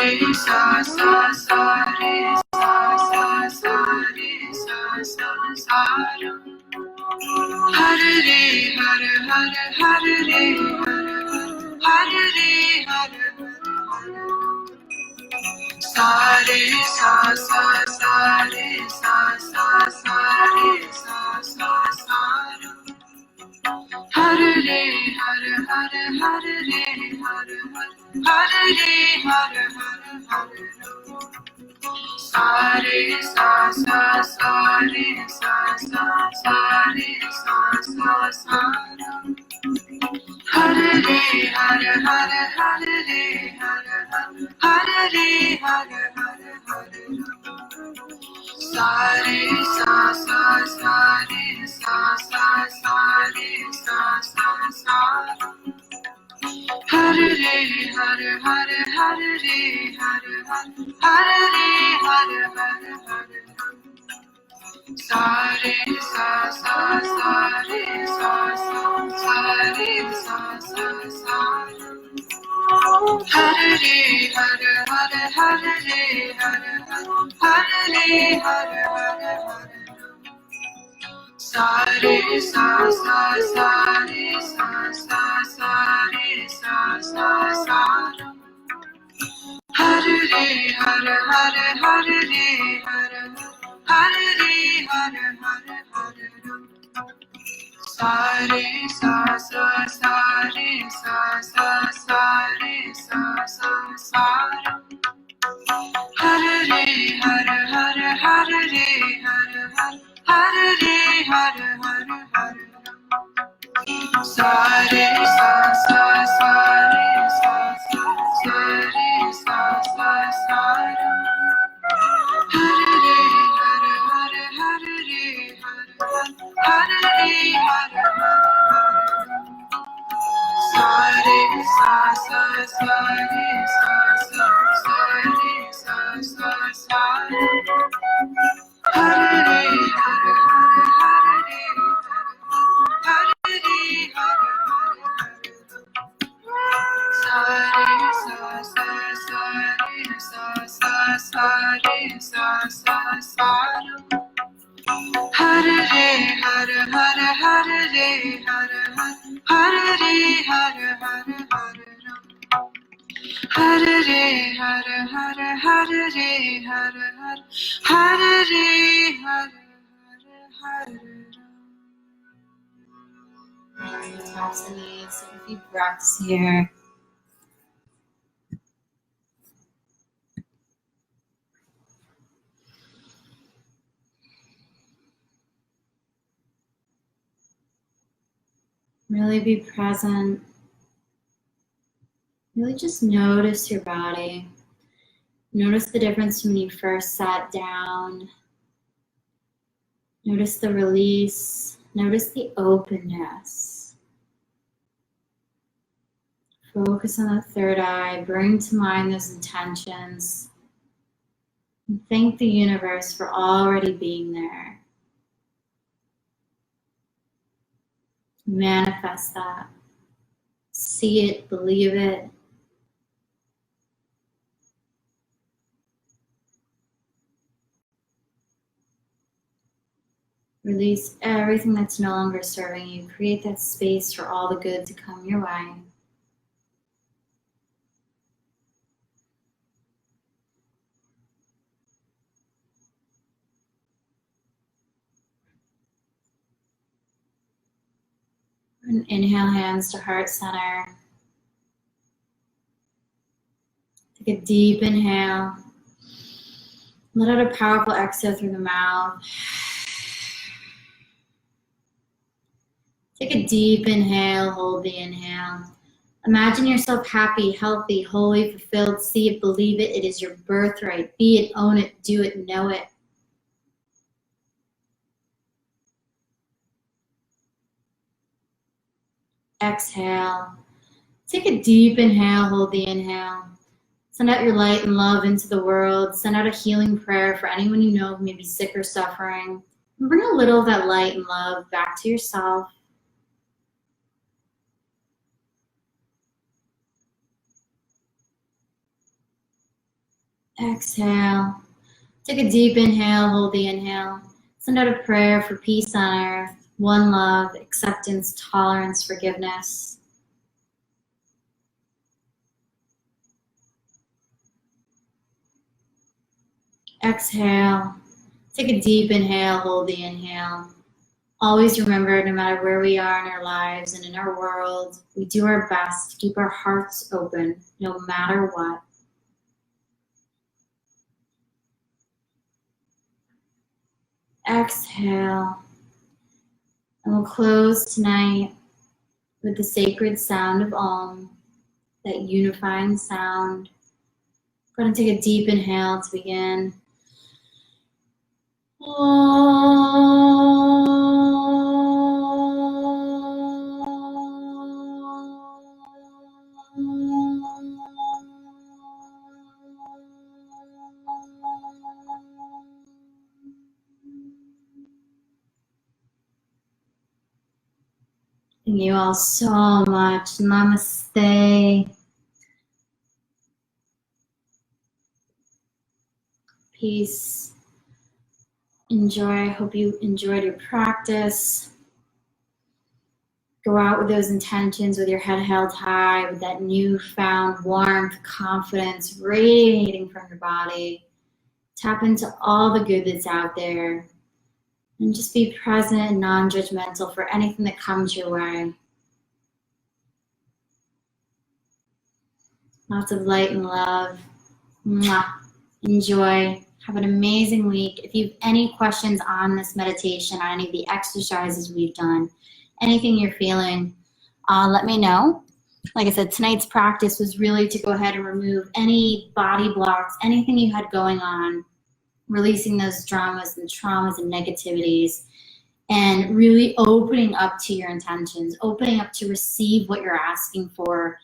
re sa sa sa re sa sa sa re sa sa sa ram. Hare re hare hare hare re hare re hare hare ram. Sa re sa sa sa re sa sa sa re sa sa sa ram. Hare re hare hare hare re hare re hare hare hare ram. Sa re sa sa sa re sa sa sa re sa sa sa ram. Hare re hare hare hare re hare re hare hare hare ram. Sa re sa sa sa re sa sa sa Hare Hare Hare Hare Hare Hare Hare Hare Sa re sa sa sa re sa sa sa re sa sa sa Hare Hare Hare Hare Hare Hare Hare Hare Sa re sa sa sa re sa sa sa re sa sa sa Hare Hare Hare Hare Hare Hare Hare Hare Sa re sa sa sa re sa sa sa re sa sa sa Hare Hare Hare Hare Hare Hare Hare Hare Sa re sa sa sa re sa sa sa re sa sa sa Hare Hare Hare Hare Hare Hare Sa re sa sa sa re sa sa sa re sa sa sa Hare Hare Hare Hare Sa re sa sa sa re sa sa sa re sa sa sa Hare Hare Hare Hare Hare Hare Hare Hare Hare Hare Hare Hare Hare Hare Relax the knees, take a few breaths here. Really be present. Really just notice your body. Notice the difference when you first sat down. Notice the release. Notice the openness. Focus on the third eye. Bring to mind those intentions. And thank the universe for already being there. Manifest that. See it, believe it. Release everything that's no longer serving you. Create that space for all the good to come your way. And inhale, hands to heart center. Take a deep inhale. Let out a powerful exhale through the mouth. Take a deep inhale, hold the inhale. Imagine yourself happy, healthy, holy, fulfilled. See it, believe it. It is your birthright. Be it, own it, do it, know it. Exhale. Take a deep inhale, hold the inhale. Send out your light and love into the world. Send out a healing prayer for anyone you know who may be sick or suffering. And bring a little of that light and love back to yourself. Exhale. Take a deep inhale, hold the inhale. Send out a prayer for peace on earth, one love, acceptance, tolerance, forgiveness. Exhale. Take a deep inhale, hold the inhale. Always remember, no matter where we are in our lives and in our world, we do our best to keep our hearts open, no matter what. Exhale. And we'll close tonight with the sacred sound of Om, that unifying sound. Go ahead and take a deep inhale to begin. Thank you all so much. Namaste. Peace. Enjoy. Hope you enjoyed your practice. Go out with those intentions, with your head held high, with that newfound warmth, confidence radiating from your body. Tap into all the good that's out there. And just be present and non-judgmental for anything that comes your way. Lots of light and love. Mwah. Enjoy. Have an amazing week. If you have any questions on this meditation, on any of the exercises we've done, anything you're feeling, let me know. Like I said, tonight's practice was really to go ahead and remove any body blocks, anything you had going on, releasing those dramas and traumas and negativities, and really opening up to your intentions, opening up to receive what you're asking for,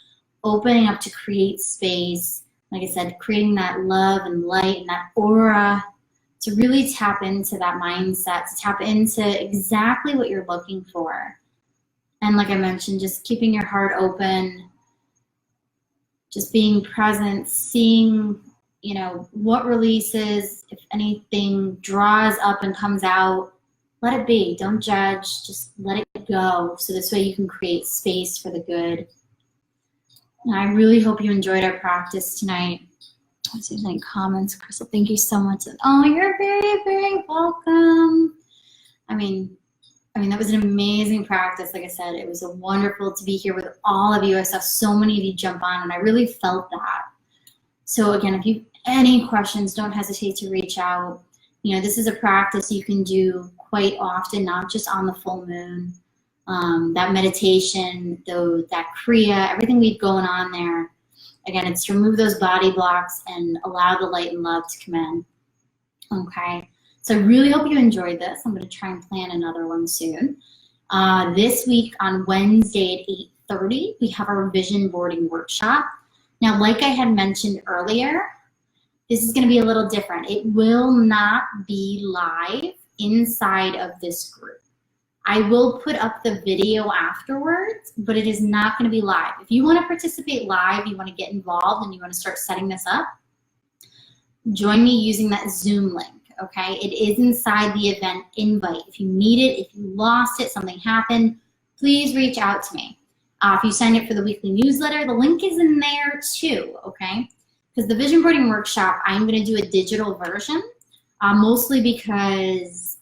opening up to create space. Like I said, creating that love and light and that aura to really tap into that mindset, to tap into exactly what you're looking for. And like I mentioned, just keeping your heart open, just being present, seeing, you know, what releases, if anything draws up and comes out, let it be. Don't judge, just let it go. So this way you can create space for the good. And I really hope you enjoyed our practice tonight. Let's see if there's any comments. Crystal, thank you so much. Oh, you're very, very welcome. I mean, that was an amazing practice. Like I said, it was wonderful to be here with all of you. I saw so many of you jump on, and I really felt that. So again, if you have any questions, don't hesitate to reach out. You know, this is a practice you can do quite often, not just on the full moon. That meditation, though, that Kriya, everything we've going on there. Again, it's to remove those body blocks and allow the light and love to come in. Okay, so I really hope you enjoyed this. I'm going to try and plan another one soon. This week on Wednesday at 8:30, we have our vision boarding workshop. Now, like I had mentioned earlier, this is going to be a little different. It will not be live inside of this group. I will put up the video afterwards, but it is not going to be live. If you want to participate live, you want to get involved and you want to start setting this up, join me using that Zoom link, okay? It is inside the event invite. If you need it, if you lost it, something happened, please reach out to me. If you signed up for the weekly newsletter, the link is in there too, okay? Because the vision boarding workshop, I'm going to do a digital version, mostly because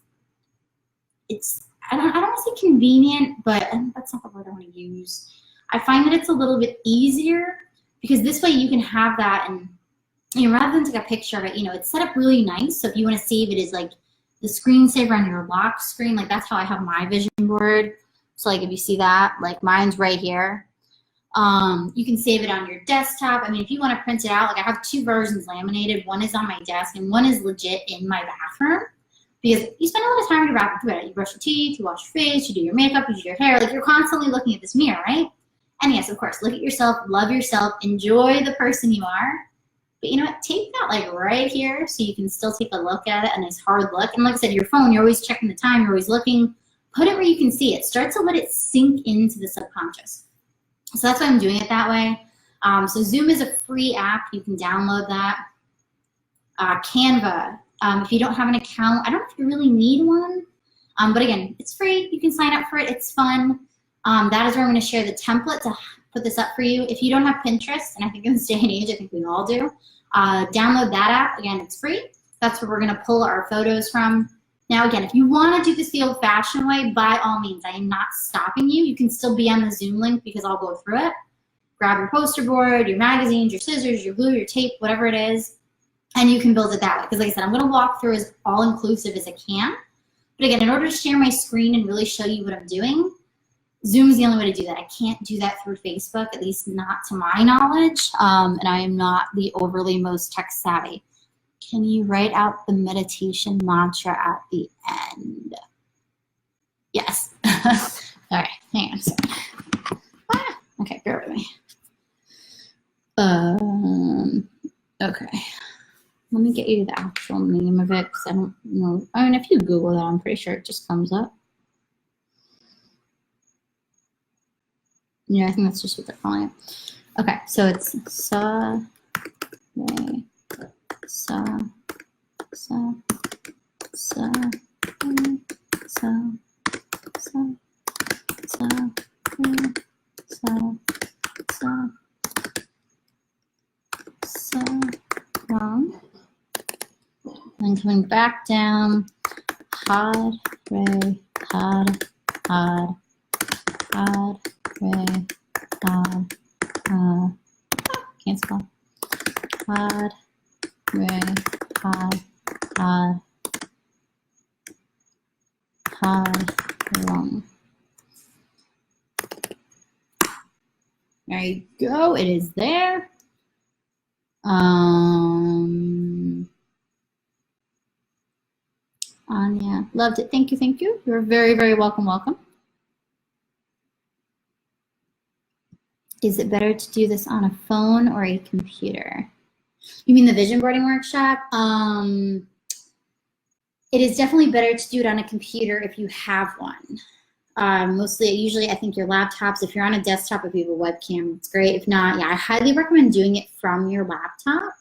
it's, I don't want to say convenient, but that's not the word I want to use. I find that it's a little bit easier because this way you can have that, and you know, rather than take a picture of it, you know, it's set up really nice. So if you want to save it as like the screensaver on your lock screen, like that's how I have my vision board. So like if you see that, like mine's right here. You can save it on your desktop. I mean, if you want to print it out, like I have two versions laminated. One is on my desk and one is legit in my bathroom. Because you spend a lot of time in your bathroom. You brush your teeth, you wash your face, you do your makeup, you do your hair. Like you're constantly looking at this mirror, right? And yes, of course, look at yourself, love yourself, enjoy the person you are. But you know what? Take that like right here so you can still take a look at it, a nice hard look. And like I said, your phone, you're always checking the time, you're always looking. Put it where you can see it. Start to let it sink into the subconscious. So that's why I'm doing it that way. So Zoom is a free app. You can download that. Canva. If you don't have an account, I don't know if you really need one, but again, it's free. You can sign up for it. It's fun. That is where I'm going to share the template to put this up for you. If you don't have Pinterest, and I think in this day and age, I think we all do, download that app. Again, it's free. That's where we're going to pull our photos from. Now, again, if you want to do this the old-fashioned way, by all means, I am not stopping you. You can still be on the Zoom link because I'll go through it. Grab your poster board, your magazines, your scissors, your glue, your tape, whatever it is. And you can build it that way. Because like I said, I'm going to walk through as all-inclusive as I can. But again, in order to share my screen and really show you what I'm doing, Zoom is the only way to do that. I can't do that through Facebook, at least not to my knowledge. And I am not the overly most tech savvy. Can you write out the meditation mantra at the end? Yes. All right, hang on a second. Okay, bear with me. Okay. Let me get you the actual name of it because I don't know. I mean, if you Google that, I'm pretty sure it just comes up. Yeah, I think that's just what they're calling it. Okay, so it's sa, re, sa, sa, sa, re, sa, sa, sa, re, sa, sa, sa, wrong. And coming back down, had, re, had, re, can't spell. Had, re, had, wrong. There you go. It is there. Anya, loved it. Thank you, thank you. You're very, very welcome, welcome. Is it better to do this on a phone or a computer? You mean the vision boarding workshop? It is definitely better to do it on a computer if you have one. Usually I think your laptops, if you're on a desktop, if you have a webcam, it's great. If not, yeah, I highly recommend doing it from your laptop.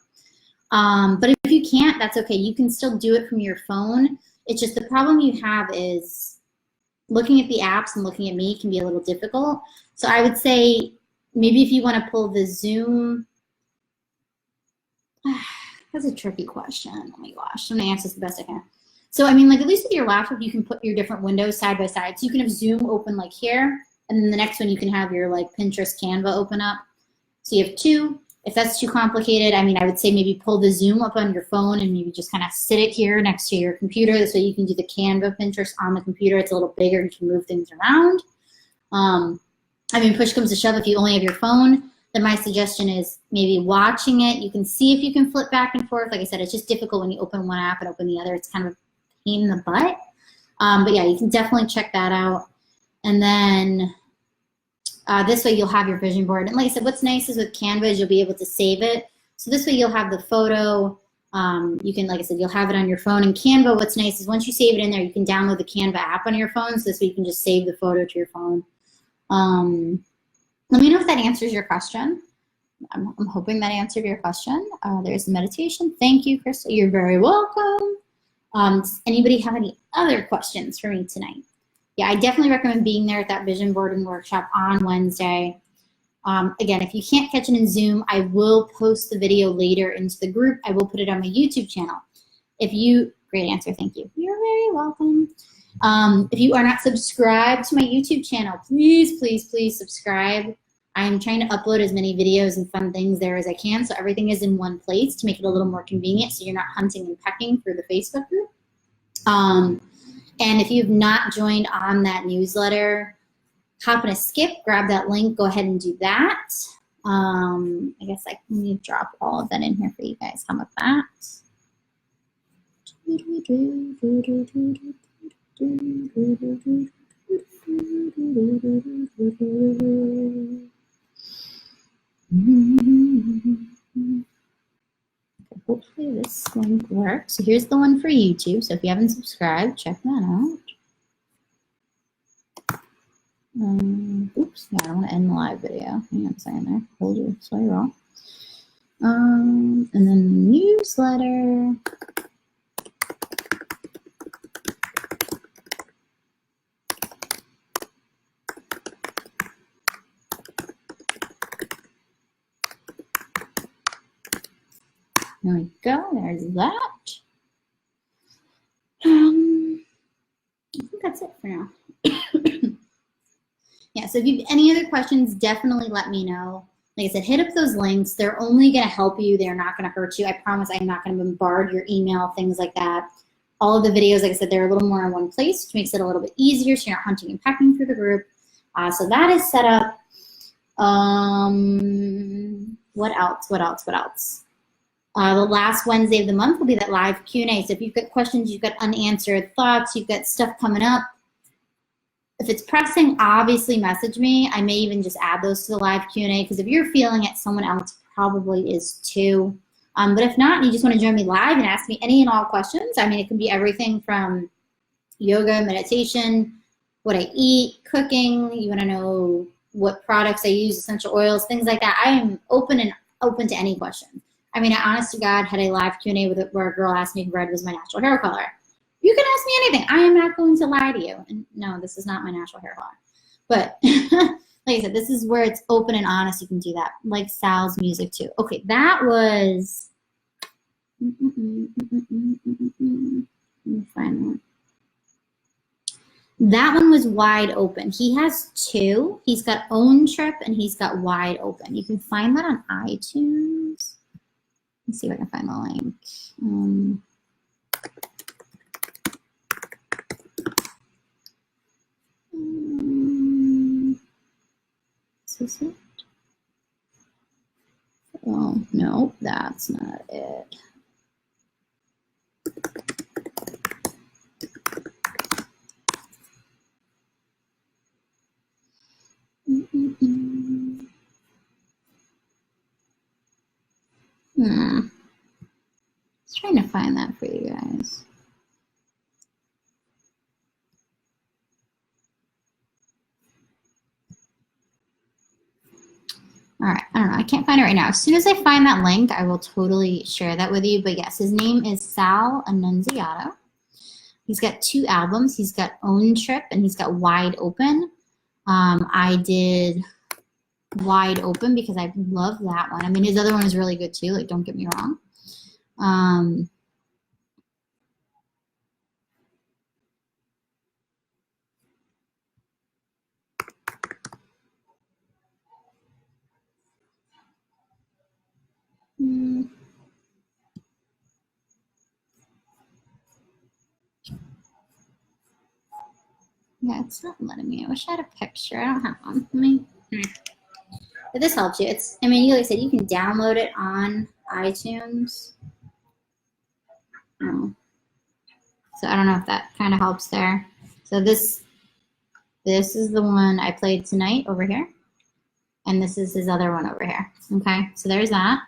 But if you can't, that's okay. You can still do it from your phone. It's just the problem you have is looking at the apps and looking at me can be a little difficult. So I would say maybe if you want to pull the Zoom, that's a tricky question. Oh my gosh, I'm gonna answer this the best I can. So I mean, like at least with your laptop, you can put your different windows side by side. So you can have Zoom open like here, and then the next one you can have your like Pinterest Canva open up. So you have two. If that's too complicated, I mean, I would say maybe pull the Zoom up on your phone and maybe just kind of sit it here next to your computer. This way you can do the Canva Pinterest on the computer. It's a little bigger, you can move things around. I mean, push comes to shove, if you only have your phone, then my suggestion is maybe watching it. You can see if you can flip back and forth. Like I said, it's just difficult when you open one app and open the other. It's kind of a pain in the butt. But yeah, you can definitely check that out. And then this way you'll have your vision board. And like I said, what's nice is with Canva is you'll be able to save it. So this way you'll have the photo. You can, like I said, you'll have it on your phone. And Canva, what's nice is once you save it in there, you can download the Canva app on your phone. So this way you can just save the photo to your phone. Let me know if that answers your question. I'm hoping that answered your question. There's the meditation. Thank you, Crystal. You're very welcome. Does anybody have any other questions for me tonight? Yeah, I definitely recommend being there at that vision boarding workshop on Wednesday. Again, if you can't catch it in Zoom, I will post the video later into the group. I will put it on my YouTube channel. Great answer, thank you. You're very welcome. If you are not subscribed to my YouTube channel, please, please, please subscribe. I'm trying to upload as many videos and fun things there as I can, so everything is in one place to make it a little more convenient so you're not hunting and pecking through the Facebook group. And if you've not joined on that newsletter, hop in a skip, grab that link, go ahead and do that. I guess I can drop all of that in here for you guys. How about that? Hopefully this link works. So here's the one for YouTube. So if you haven't subscribed, check that out. Oops, yeah, I don't want to end the live video. Hang on a second there. Hold your sorry wrong. And then the newsletter. There we go. There's that. I think that's it for now. Yeah, so if you have any other questions, definitely let me know. Like I said, hit up those links. They're only going to help you. They're not going to hurt you. I promise I'm not going to bombard your email, things like that. All of the videos, like I said, they're a little more in one place, which makes it a little bit easier so you're not hunting and pecking through the group. So that is set up. What else? The last Wednesday of the month will be that live Q&A. So if you've got questions, you've got unanswered thoughts, you've got stuff coming up, if it's pressing, obviously message me. I may even just add those to the live Q&A because if you're feeling it, someone else probably is too. But if not, and you just want to join me live and ask me any and all questions, I mean, it can be everything from yoga, meditation, what I eat, cooking. You want to know what products I use, essential oils, things like that. I am open to any question. I mean, I honest to God had a live Q&A with it where a girl asked me if red was my natural hair color. You can ask me anything. I am not going to lie to you. And no, this is not my natural hair color. But like I said, this is where it's open and honest. You can do that. Like Sal's music too. Okay, that was. Let me find one. That one was wide open. He has two. He's got Own Trip and he's got Wide Open. You can find that on iTunes. Let's see if I can find the link. Is this it? Oh, no, that's not it. Just trying to find that for you guys. All right, I don't know. I can't find it right now. As soon as I find that link, I will totally share that with you. But yes, his name is Sal Annunziato. He's got two albums. He's got Own Trip and he's got Wide Open. I did Wide Open because I love that one. I mean, his other one is really good too. Like, don't get me wrong. Yeah, it's not letting me. I wish I had a picture. I don't have one. I mean, if this helps you, it's. I mean, like I said, you can download it on iTunes. Oh. So I don't know if that kind of helps there. So this is the one I played tonight over here, and this is his other one over here. Okay, so there's that.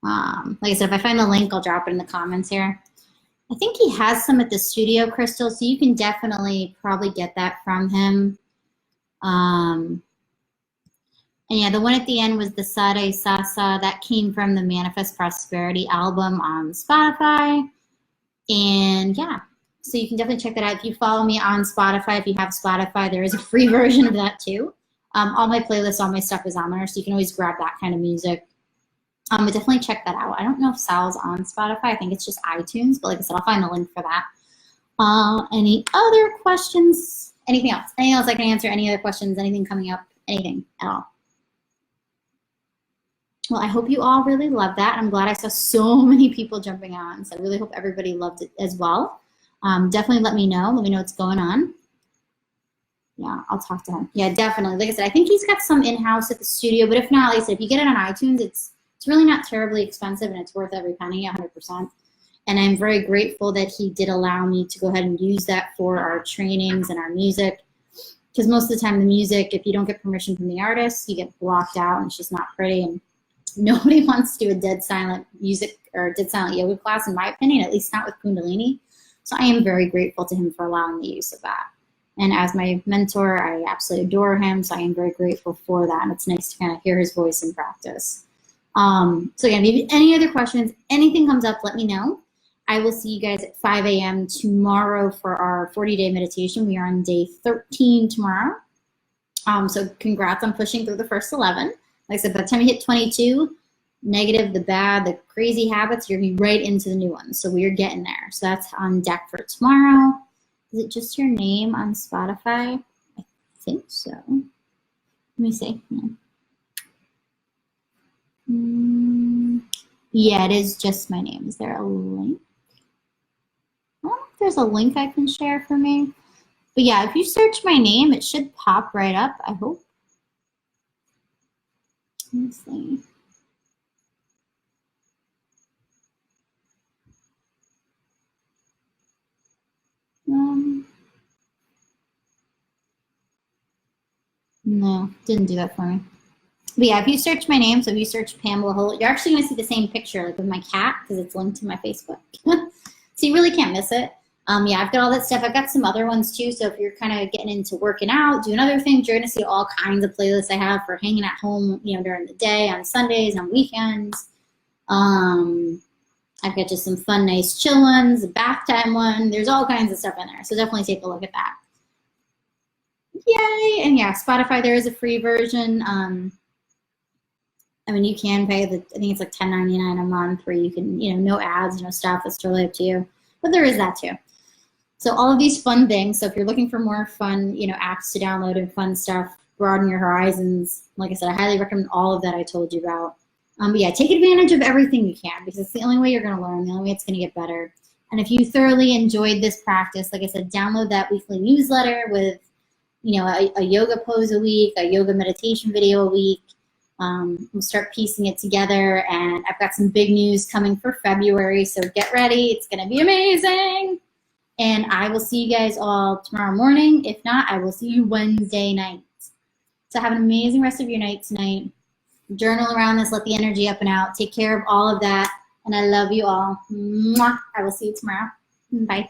Like I said, if I find the link, I'll drop it in the comments here. I think he has some at the studio, Crystal, so you can definitely probably get that from him. And yeah, the one at the end was the Sade Sasa. That came from the Manifest Prosperity album on Spotify. And yeah, so you can definitely check that out. If you follow me on Spotify, if you have Spotify, there is a free version of that too. All my playlists, all my stuff is on there, so you can always grab that kind of music. But definitely check that out. I don't know if Sal's on Spotify. I think it's just iTunes, but like I said, I'll find the link for that. Any other questions? Anything else? Anything else I can answer? Any other questions? Anything coming up? Anything at all? Well, I hope you all really loved that. I'm glad I saw so many people jumping on. So I really hope everybody loved it as well. Definitely let me know. Let me know what's going on. Yeah, I'll talk to him. Yeah, definitely. Like I said, I think he's got some in-house at the studio, but if not, like I said, if you get it on iTunes, it's really not terribly expensive and it's worth every penny, 100%. And I'm very grateful that he did allow me to go ahead and use that for our trainings and our music. Because most of the time the music, if you don't get permission from the artist, you get blocked out and it's just not pretty. And nobody wants to do a dead silent music or dead silent yoga class, in my opinion, at least not with Kundalini. So I am very grateful to him for allowing the use of that. And as my mentor, I absolutely adore him. So I am very grateful for that. And it's nice to kind of hear his voice in practice. So again, if you have any other questions, anything comes up, let me know. I will see you guys at 5 a.m. tomorrow for our 40-day meditation. We are on day 13 tomorrow. So congrats on pushing through the first 11. Like I said, by the time you hit 22, negative, the bad, the crazy habits, you're going to be right into the new ones. So we're getting there. So that's on deck for tomorrow. Is it just your name on Spotify? I think so. Let me see. Yeah, it is just my name. Is there a link? I don't know if there's a link I can share for me. But yeah, if you search my name, it should pop right up, I hope. Let's see. No, didn't do that for me. But yeah, if you search my name, so if you search Pamela Holt, you're actually going to see the same picture like with my cat because it's linked to my Facebook. So you really can't miss it. Yeah, I've got all that stuff. I've got some other ones too. So if you're kind of getting into working out, doing other things, you're going to see all kinds of playlists I have for hanging at home, you know, during the day, on Sundays, on weekends. I've got just some fun, nice chill ones, a bath time one. There's all kinds of stuff in there. So definitely take a look at that. Yay. And yeah, Spotify, there is a free version. I mean, you can pay I think it's like $10.99 a month where you can, you know, no ads, no stuff. It's totally up to you. But there is that too. So all of these fun things. So if you're looking for more fun, you know, apps to download and fun stuff, broaden your horizons. Like I said, I highly recommend all of that I told you about. But yeah, take advantage of everything you can because it's the only way you're going to learn, the only way it's going to get better. And if you thoroughly enjoyed this practice, like I said, download that weekly newsletter with, you know, a yoga pose a week, a yoga meditation video a week. We'll start piecing it together, and I've got some big news coming for February, so get ready. It's going to be amazing. And I will see you guys all tomorrow morning. If not, I will see you Wednesday night. So have an amazing rest of your night tonight. Journal around this, let the energy up and out. Take care of all of that, and I love you all. Mwah. I will see you tomorrow. Bye.